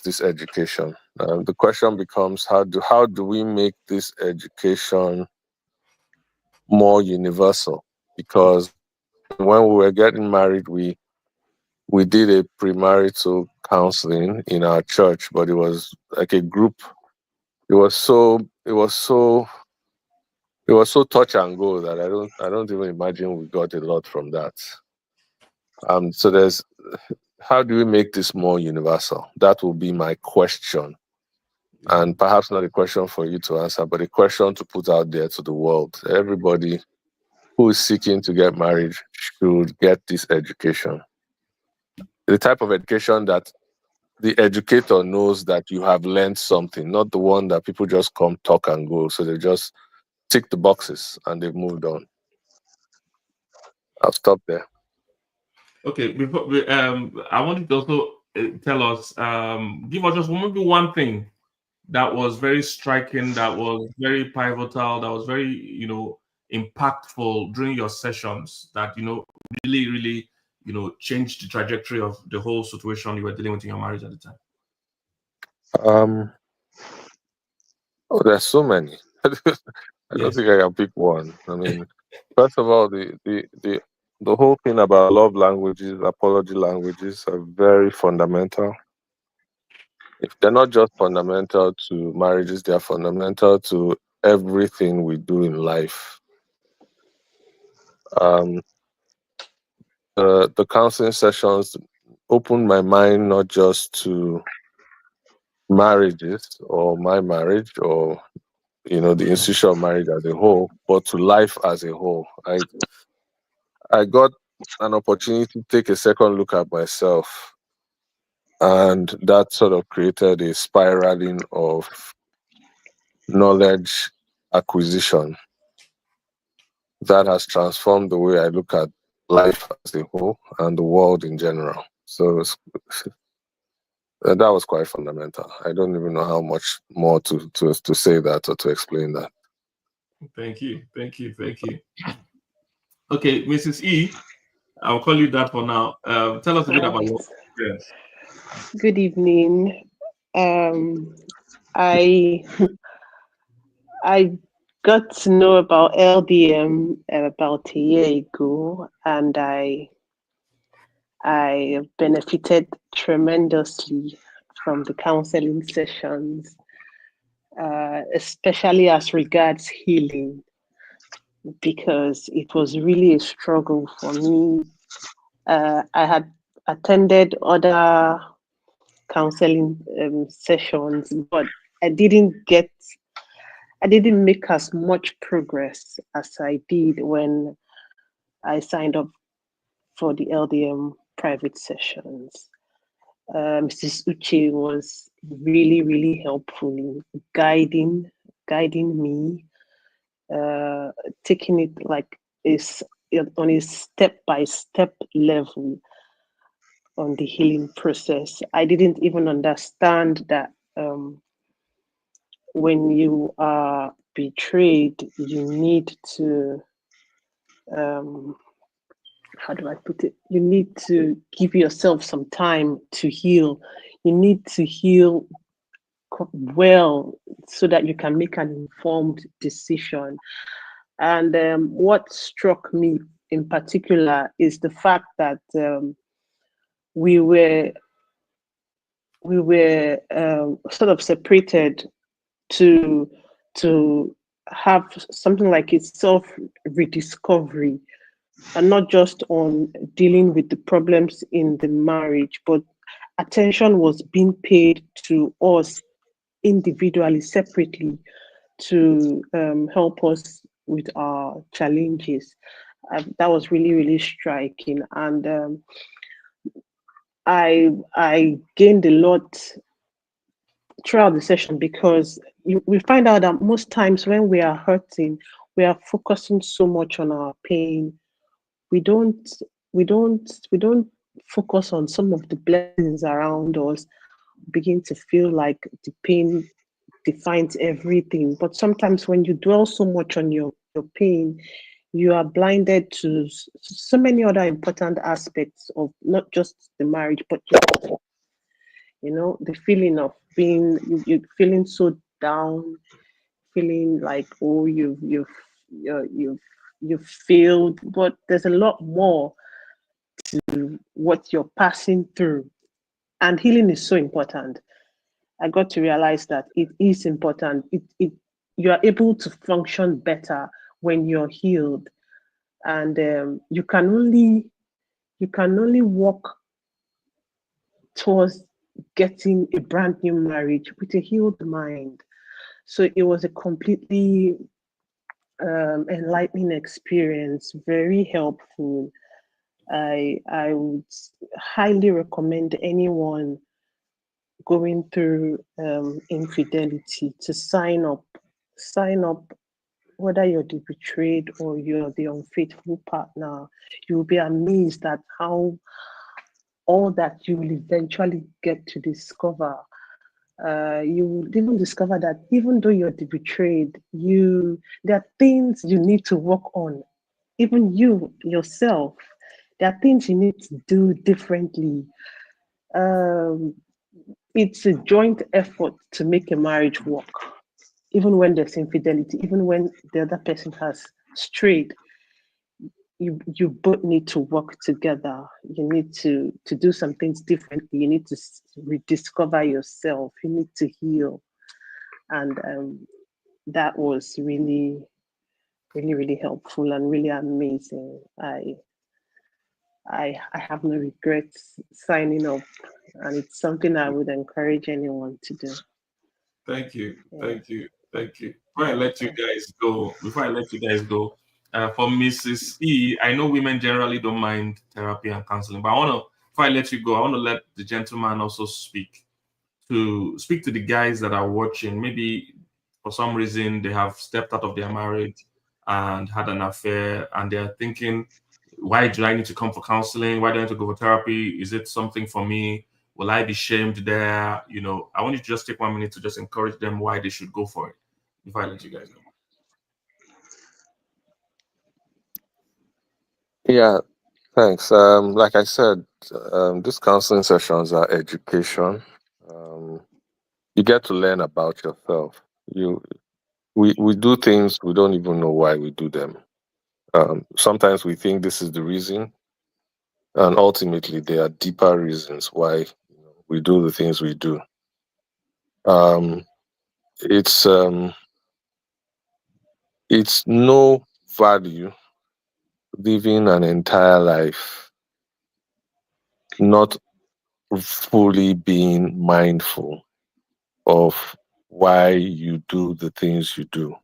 this education. The question becomes, how do we make this education more universal? Because when we were getting married, we did a premarital counseling in our church, but it was like a group. It was so touch and go that I don't even imagine we got a lot from that. So there's, how do we make this more universal? That will be my question. And perhaps not a question for you to answer, but a question to put out there to the world. Everybody who is seeking to get married should get this education. The type of education that the educator knows that you have learned something, not the one that people just come, talk, and go. So they just tick the boxes and they've moved on. I'll stop there. Okay, before I wanted to also tell us, give us just maybe one thing that was very striking, that was very pivotal, that was very, impactful during your sessions, that, really, really, changed the trajectory of the whole situation you were dealing with in your marriage at the time. There's so many. I don't think I can pick one. I mean, first of all, the whole thing about love languages, apology languages are very fundamental. If they're not just fundamental to marriages, they are fundamental to everything we do in life. The counseling sessions opened my mind not just to marriages or my marriage or the institution of marriage as a whole, but to life as a whole. I got an opportunity to take a second look at myself, and that sort of created a spiraling of knowledge acquisition that has transformed the way I look at life as a whole and the world in general. So that was quite fundamental. I don't even know how much more to say that or to explain that. Thank you. Okay, Mrs. E, I'll call you that for now. Tell us a bit about your experience. Good evening. I I got to know about LDM about a year ago, and I benefited tremendously from the counseling sessions, especially as regards healing, because it was really a struggle for me. I had attended other counseling sessions, but I didn't make as much progress as I did when I signed up for the LDM private sessions. Mrs. Uche was really, really helpful in guiding me, taking it like on a step-by-step level on the healing process. I didn't even understand that when you are betrayed, you need to, how do I put it? You need to give yourself some time to heal. You need to heal well so that you can make an informed decision. And what struck me in particular is the fact that we were sort of separated to have something like a self rediscovery, and not just on dealing with the problems in the marriage, but attention was being paid to us individually, separately, to help us with our challenges. That was really, really striking, and I gained a lot throughout the session, because we find out that most times when we are hurting, we are focusing so much on our pain. We don't focus on some of the blessings around us. Begin to feel like the pain defines everything. But sometimes when you dwell so much on your pain, you are blinded to so many other important aspects of not just the marriage, but the feeling of being you feeling so down, feeling like, oh, you've failed. But there's a lot more to what you're passing through, and healing is so important. I got to realize that it is important. You are able to function better when you're healed, and you can only walk towards getting a brand new marriage with a healed mind. So it was a completely enlightening experience, very helpful. I would highly recommend anyone going through infidelity to sign up. Whether you're the betrayed or you're the unfaithful partner. You'll be amazed at how all that you will eventually get to discover. You will even discover that even though you're the betrayed, there are things you need to work on. Even you yourself, there are things you need to do differently. It's a joint effort to make a marriage work, even when there's infidelity, even when the other person has strayed. You both need to work together. You need to do some things differently. You need to rediscover yourself. You need to heal, and that was really, really, really helpful and really amazing. I have no regrets signing up, and it's something I would encourage anyone to do. Thank you. Yeah. Thank you. Thank you. Before I let you guys go, for Mrs. E, I know women generally don't mind therapy and counseling, but before I let you go, I want to let the gentleman also speak to the guys that are watching. Maybe for some reason they have stepped out of their marriage and had an affair, and they're thinking, why do I need to come for counseling? Why do I need to go for therapy? Is it something for me? Will I be shamed there? I want you to just take 1 minute to just encourage them why they should go for it before I let you guys go. Yeah, thanks. Like I said, these counseling sessions are education. You get to learn about yourself. We do things we don't even know why we do them. Sometimes we think this is the reason, and ultimately there are deeper reasons why we do the things we do. It's no value living an entire life not fully being mindful of why you do the things you do.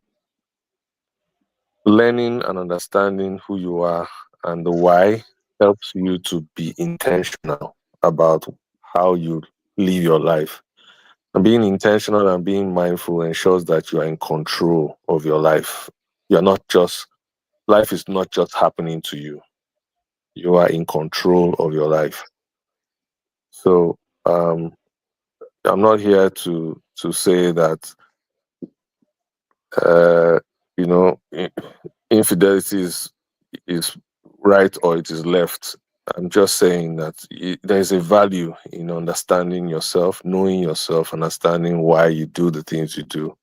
Learning and understanding who you are and the why helps you to be intentional about how you live your life. And being intentional and being mindful ensures that you are in control of your life. Life is not just happening to you. You are in control of your life. So I'm not here to say that infidelity is right or it is left. I'm just saying that there is a value in understanding yourself, knowing yourself, understanding why you do the things you do,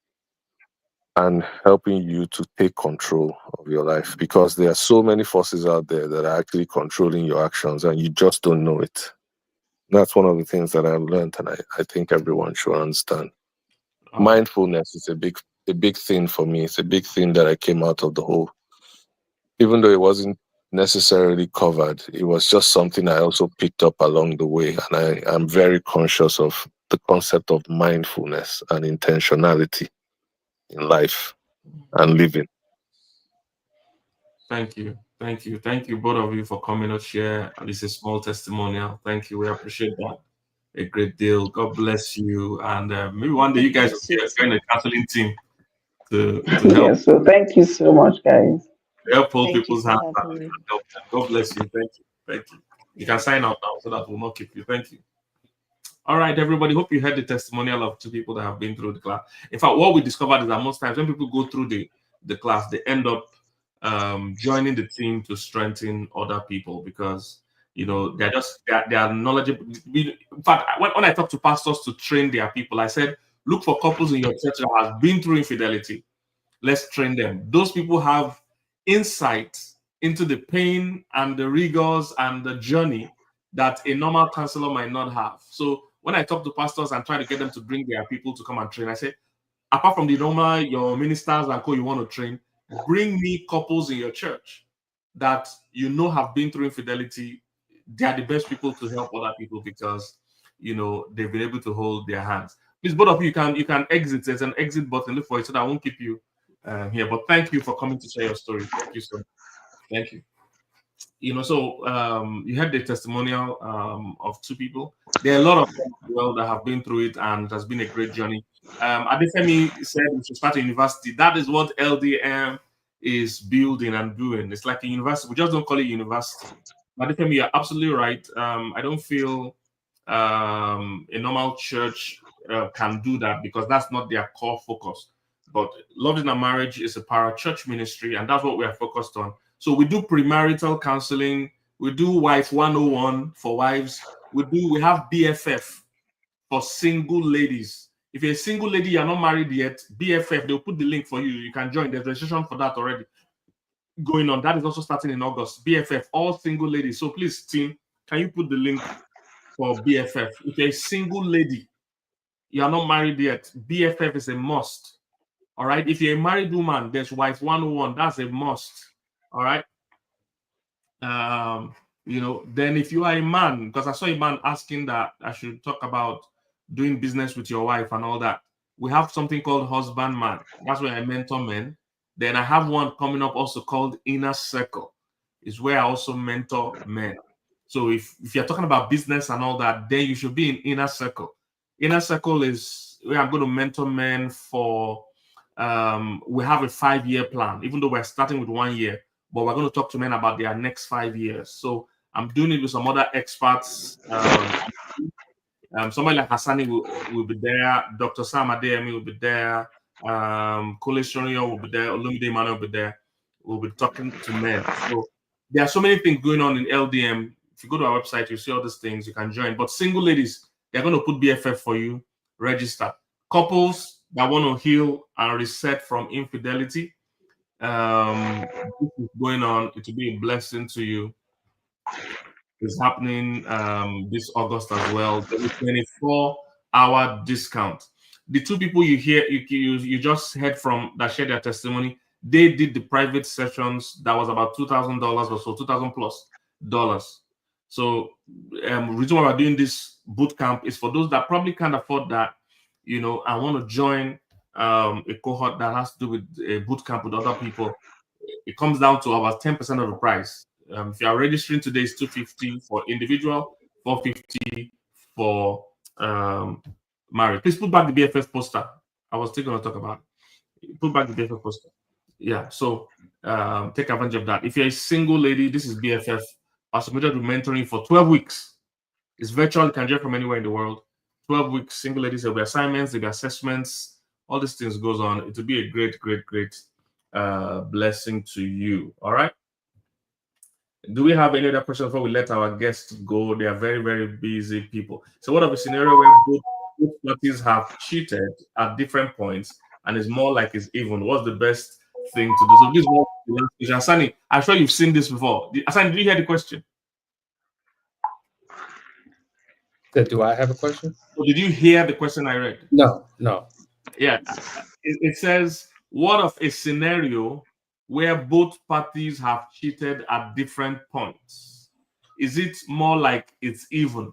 and helping you to take control of your life, because there are so many forces out there that are actually controlling your actions and you just don't know it. That's one of the things that I've learned, and I think everyone should understand. Mindfulness is a big thing for me. It's a big thing that I came out of the whole. Even though it wasn't necessarily covered, it was just something I also picked up along the way. And I am very conscious of the concept of mindfulness and intentionality in life and living. Thank you. Thank you. Thank you, both of you, for coming to share at least a small testimonial. Thank you. We appreciate that a great deal. God bless you. And maybe one day you guys will join a counseling team to help. Yeah, so thank you so much, guys. Help hold Thank you people's for hands having me. and help them. God bless you. Thank you. Thank you. You can sign out now so that we'll not keep you. Thank you. All right, everybody. Hope you heard the testimonial of two people that have been through the class. In fact, what we discovered is that most times when people go through the class, they end up joining the team to strengthen other people because they are knowledgeable. In fact, when I talk to pastors to train their people, I said, look for couples in your church that has been through infidelity. Let's train them. Those people have insight into the pain and the rigors and the journey that a normal counselor might not have. So when I talk to pastors and try to get them to bring their people to come and train, I say, apart from the normal, your ministers and co you want to train, bring me couples in your church that have been through infidelity. They are the best people to help other people because they've been able to hold their hands. Please, both of you can exit. There's an exit button. Look for it so that I won't keep you here. But thank you for coming to share your story. Thank you, sir. Thank you. So you had the testimonial of two people. There are a lot of them as well that have been through it, and it has been a great journey. Adefemi said we should start a university. That is what LDM is building and doing. It's like a university. We just don't call it university. Adefemi, you're absolutely right. I don't feel a normal church can do that because that's not their core focus. But Love in a Marriage is a para-church ministry, and that's what we are focused on. So we do premarital counseling. We do Wife 101 for wives. We have BFF for single ladies. If you're a single lady, you're not married yet, BFF, they'll put the link for you. You can join. There's registration for that already going on. That is also starting in August. BFF, all single ladies. So please, team, can you put the link for BFF? If you're a single lady, you're not married yet, BFF is a must. All right. If you're a married woman, there's Wife 101. That's a must. All right. Then if you are a man, because I saw a man asking that I should talk about doing business with your wife and all that. We have something called Husband Man. That's where I mentor men. Then I have one coming up also called Inner Circle. Is where I also mentor men. So if you're talking about business and all that, then you should be in Inner Circle. Inner Circle is where I'm going to mentor men for. We have a 5-year plan, even though we're starting with 1 year, but we're going to talk to men about their next 5 years. So I'm doing it with some other experts. Somebody like Hassani will be there. Dr. Sam Adeyemi will be there. Kole Shonyo will be there. Olumide Emmanuel will be there. We'll be talking to men. So there are so many things going on in LDM. If you go to our website, you see all these things. You can join. But single ladies, they're going to put BFF for you. Register. Couples that want to heal and reset from infidelity. This is going on. It will be a blessing to you. It's happening this August as well. There is 24-hour discount. The two people you just heard from that shared their testimony, they did the private sessions that was about $2,000 or so, $2,000+. So reason why we're doing this boot camp is for those that probably can't afford that. I want to join a cohort that has to do with a boot camp with other people. It comes down to about 10% of the price. If you are registering today, it's $250 for individual, $450 for married. Please put back the BFF poster. I was still going to talk about it. Put back the BFF poster. Yeah, so take advantage of that. If you're a single lady, this is BFF. Pastor Mildred will mentoring for 12 weeks. It's virtual. You can join from anywhere in the world. 12 weeks, single ladies. There'll be assignments, there'll be assessments. All these things goes on. It will be a great, great, great blessing to you. All right. Do we have any other questions before we let our guests go? They are very, very busy people. So what of a scenario where both parties have cheated at different points and it's more like it's even? What's the best thing to do? So this is the last question. Asani, I'm sure you've seen this before. Asani, did you hear the question? Do I have a question? Or did you hear the question I read? No. Yeah. It says, what of a scenario where both parties have cheated at different points? Is it more like it's even,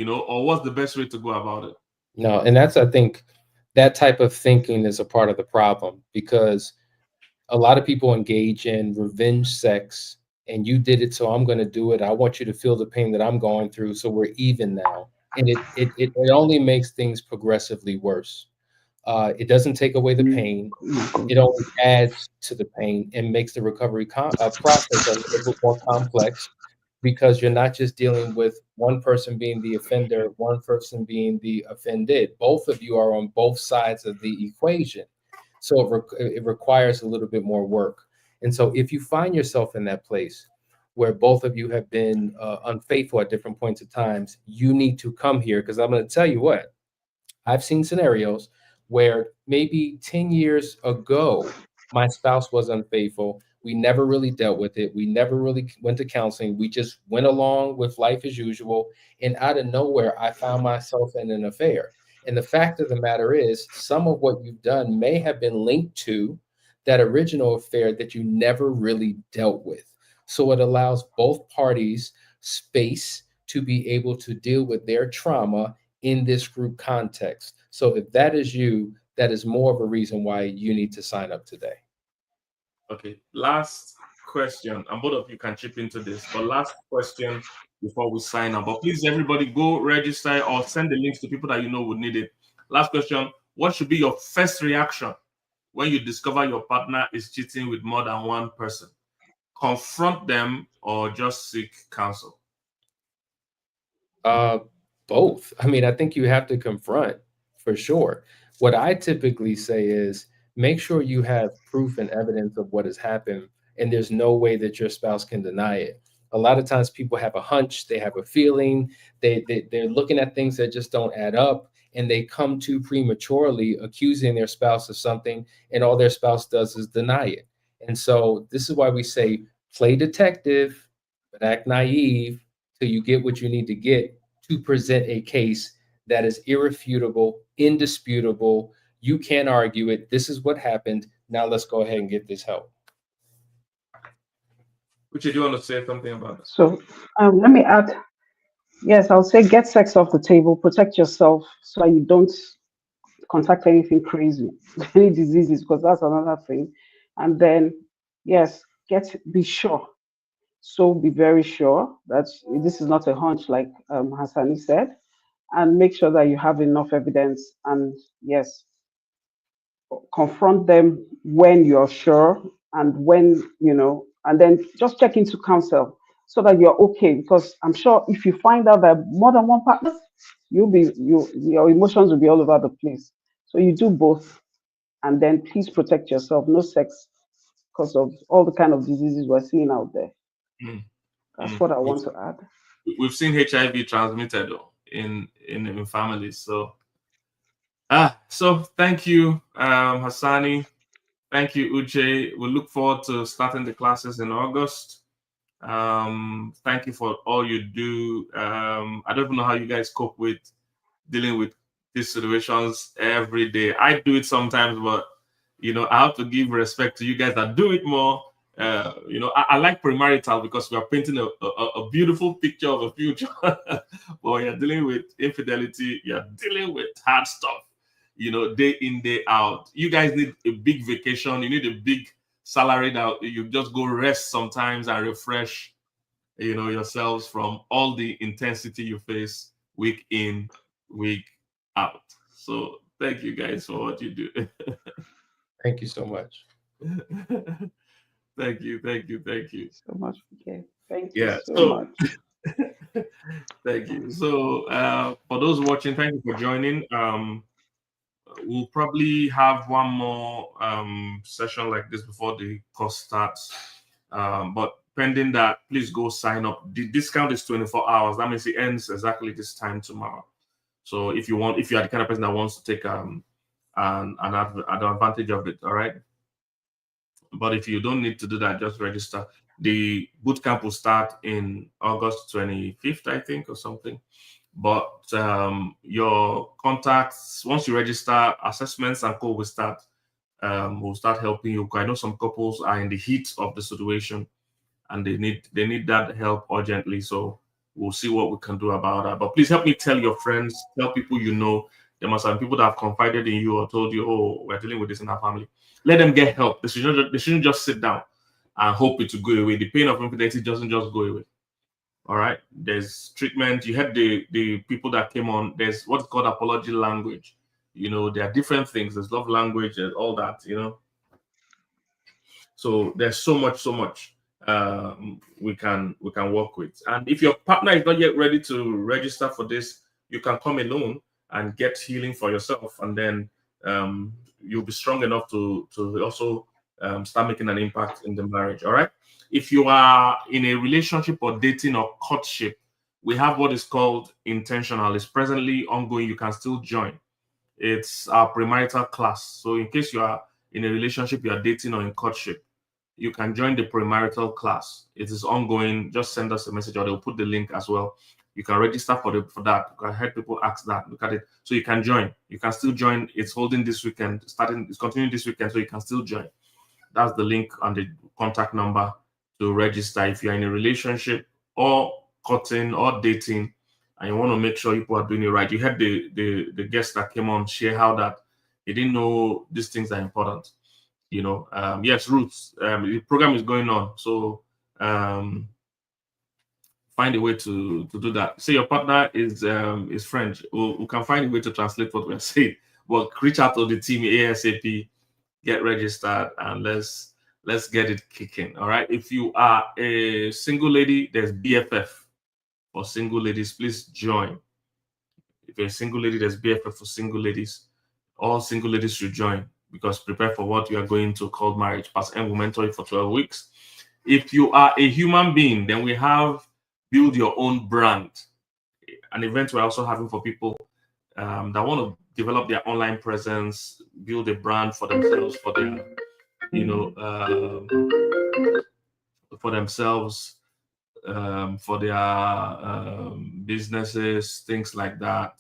or what's the best way to go about it? No, and I think that type of thinking is a part of the problem, because a lot of people engage in revenge sex, and you did it, so I'm going to do it. I want you to feel the pain that I'm going through, so we're even now. And it only makes things progressively worse. It doesn't take away the pain. It only adds to the pain and makes the recovery process a little bit more complex, because you're not just dealing with one person being the offender, one person being the offended. Both of you are on both sides of the equation. So it requires a little bit more work. And so if you find yourself in that place where both of you have been unfaithful at different points of times, you need to come here, because I'm going to tell you what, I've seen scenarios where maybe 10 years ago, my spouse was unfaithful. We never really dealt with it. We never really went to counseling. We just went along with life as usual. And out of nowhere, I found myself in an affair. And the fact of the matter is, some of what you've done may have been linked to that original affair that you never really dealt with. So it allows both parties space to be able to deal with their trauma in this group context. So if that is you, that is more of a reason why you need to sign up today. Okay, last question, and both of you can chip into this, but last question before we sign up. But please, everybody, go register or send the links to people that you know would need it. Last question: what should be your first reaction when you discover your partner is cheating with more than one person? Confront them or just seek counsel? Both. I mean, I think you have to confront for sure. What I typically say is make sure you have proof and evidence of what has happened, and there's no way that your spouse can deny it. A lot of times people have a hunch, they have a feeling, they're looking at things that just don't add up, and they come too prematurely accusing their spouse of something, and all their spouse does is deny it. And so this is why we say play detective, but act naive till you get what you need to get to present a case that is irrefutable, indisputable. You can't argue it. This is what happened. Now let's go ahead and get this help. Which, do you want to say something about that? So let me add. Yes, I'll say get sex off the table, protect yourself so that you don't contact anything crazy, any diseases, because that's another thing. And then, yes, be sure. So be very sure that this is not a hunch, like Hassani said, and make sure that you have enough evidence. And yes, confront them when you're sure, and when and then just check into counsel so that you're okay. Because I'm sure if you find out that more than one partner, your emotions will be all over the place. So you do both, and then please protect yourself. No sex because of all the kind of diseases we're seeing out there. Mm. That's what I want to add. We've seen HIV transmitted in families. So thank you, Hassani. Thank you, Uche. We look forward to starting the classes in August. Thank you for all you do. I don't even know how you guys cope with dealing with these situations every day. I do it sometimes, but I have to give respect to you guys that do it more. I like premarital because we are painting a beautiful picture of a future. But when you're dealing with infidelity, you're dealing with hard stuff, day in, day out. You guys need a big vacation. You need a big salary that you just go rest sometimes and refresh, yourselves from all the intensity you face week in, week out. So thank you guys for what you do. Thank you so much. Thank you So much. Okay. Thank yeah you so much. Thank you. So for those watching, thank you for joining. We'll probably have one more session like this before the course starts, but pending that, please go sign up. The discount is 24 hours. That means it ends exactly this time tomorrow. So if you are the kind of person that wants to take an advantage of it, all right. But if you don't need to do that, just register. The boot camp will start in August 25th, I think, or something. But your contacts, once you register, assessments and co will start. Will start helping you. I know some couples are in the heat of the situation, and they need that help urgently. So we'll see what we can do about that. But please help me tell your friends, tell people you know. There must have people that have confided in you or told you, oh, we're dealing with this in our family. Let them get help. They shouldn't just sit down and hope it to go away. The pain of infidelity doesn't just go away. All right. There's treatment. You had the people that came on. There's what's called apology language. There are different things. There's love language and all that, So there's so much. we can work with. And if your partner is not yet ready to register for this, you can come alone and get healing for yourself, and then you'll be strong enough to also start making an impact in the marriage. All right. If you are in a relationship or dating or courtship, we have what is called intentional. It's presently ongoing. You can still join. It's our premarital class. So in case you are in a relationship, you are dating or in courtship, you can join the premarital class. It is ongoing. Just send us a message, or they'll put the link as well. You can register for that. I heard people ask that. Look at it. So you can join. You can still join. It's holding this weekend. It's continuing this weekend, so you can still join. That's the link and the contact number to register. If you're in a relationship or courting or dating, and you want to make sure people are doing it right. You heard the guest that came on share how that he didn't know these things are important. Yes, Roots. The program is going on, so find a way to do that. Say your partner is French, who can find a way to translate what we're saying. Well, reach out to the team ASAP, get registered, and let's get it kicking. All right. If you are a single lady, there's BFF for single ladies. Please join. If you're a single lady, there's BFF for single ladies. All single ladies should join, because prepare for what you are going to call marriage. Pastor M will mentor you for 12 weeks. If you are a human being, then we have Build Your Own Brand, an event we're also having for people that want to develop their online presence, build a brand for themselves, for their, for themselves, for their businesses, things like that.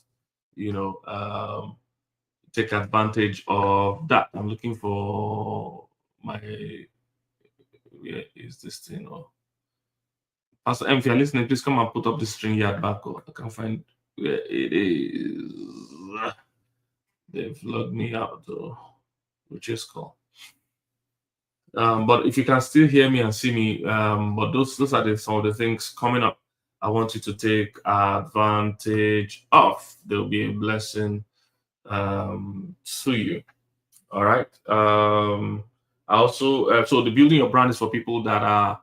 Take advantage of that. I'm looking for my, where is this thing? Oh, Pastor M, if you're listening, please come and put up the string yard back. I can't find where it is. They've logged me out, though, which is cool. But if you can still hear me and see me, but those are some of the things coming up I want you to take advantage of. There'll be a blessing to you. All right. Also, so the building your brand is for people that are,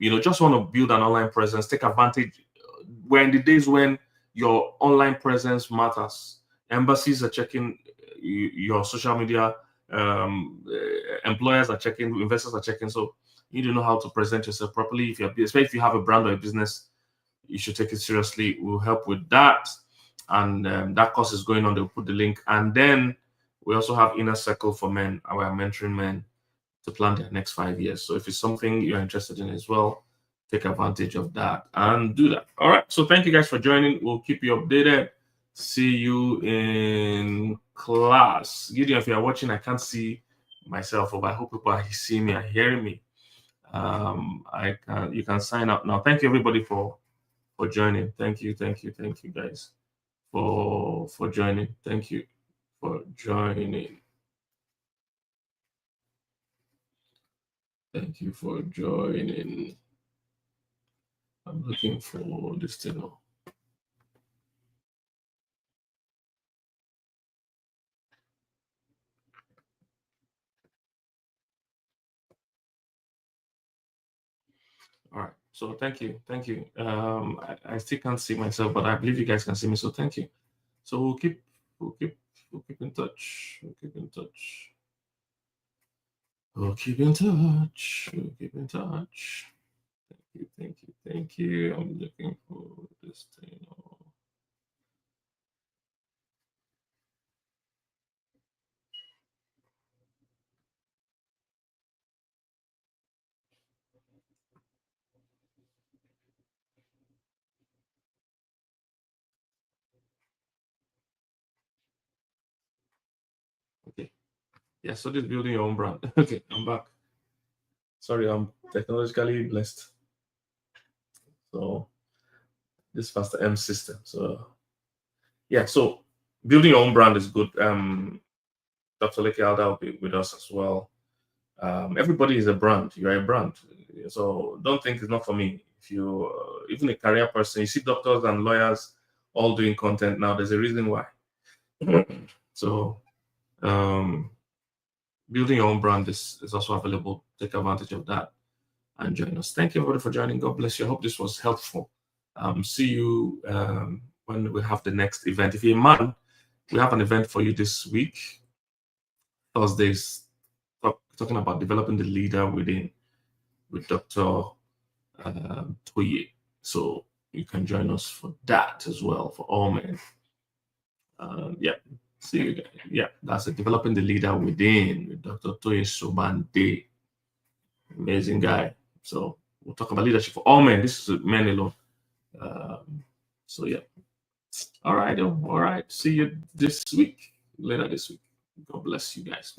just want to build an online presence. Take advantage. We're in the days when your online presence matters. Embassies are checking your social media. Employers are checking. Investors are checking. So you need to know how to present yourself properly. Especially if you have a brand or a business, you should take it seriously. We'll help with that. And that course is going on. They'll put the link. And then we also have Inner Circle for Men. We are mentoring men to plan their next 5 years. So if it's something you're interested in as well, take advantage of that and do that. All right. So thank you guys for joining. We'll keep you updated. See you in class. Gideon, if you're watching, I can't see myself, but I hope people are seeing me and hearing me. You can sign up now. Thank you everybody for joining. Thank you guys for joining. Thank you for joining. Thank you for joining. I'm looking for this thing. All right. So thank you. I still can't see myself, but I believe you guys can see me. So thank you. So we'll keep in touch. We'll keep in touch. We'll keep in touch. Thank you. I'm looking for this thing. Okay. Yeah, so this building your own brand. Okay, I'm back. Sorry, I'm technologically blessed. So this Pastor M system. So yeah, so building your own brand is good. Dr. Leke Alda will be with us as well. Everybody is a brand. You're a brand. So don't think it's not for me. If you even a career person, you see doctors and lawyers all doing content now. There's a reason why. So building your own brand is also available. Take advantage of that. and join us. Thank you everybody for joining. God bless you. I hope this was helpful. See you when we have the next event. If you're a man, we have an event for you this week. Thursdays, talking about developing the leader within with Dr. Toye. So you can join us for that as well, for all men. Yeah, see you guys. Yeah, that's it. Developing the leader within with Dr. Toye Sobande. Amazing guy. So we'll talk about leadership for all men. This is men alone. So yeah. All right. See you this week. Later this week. God bless you guys.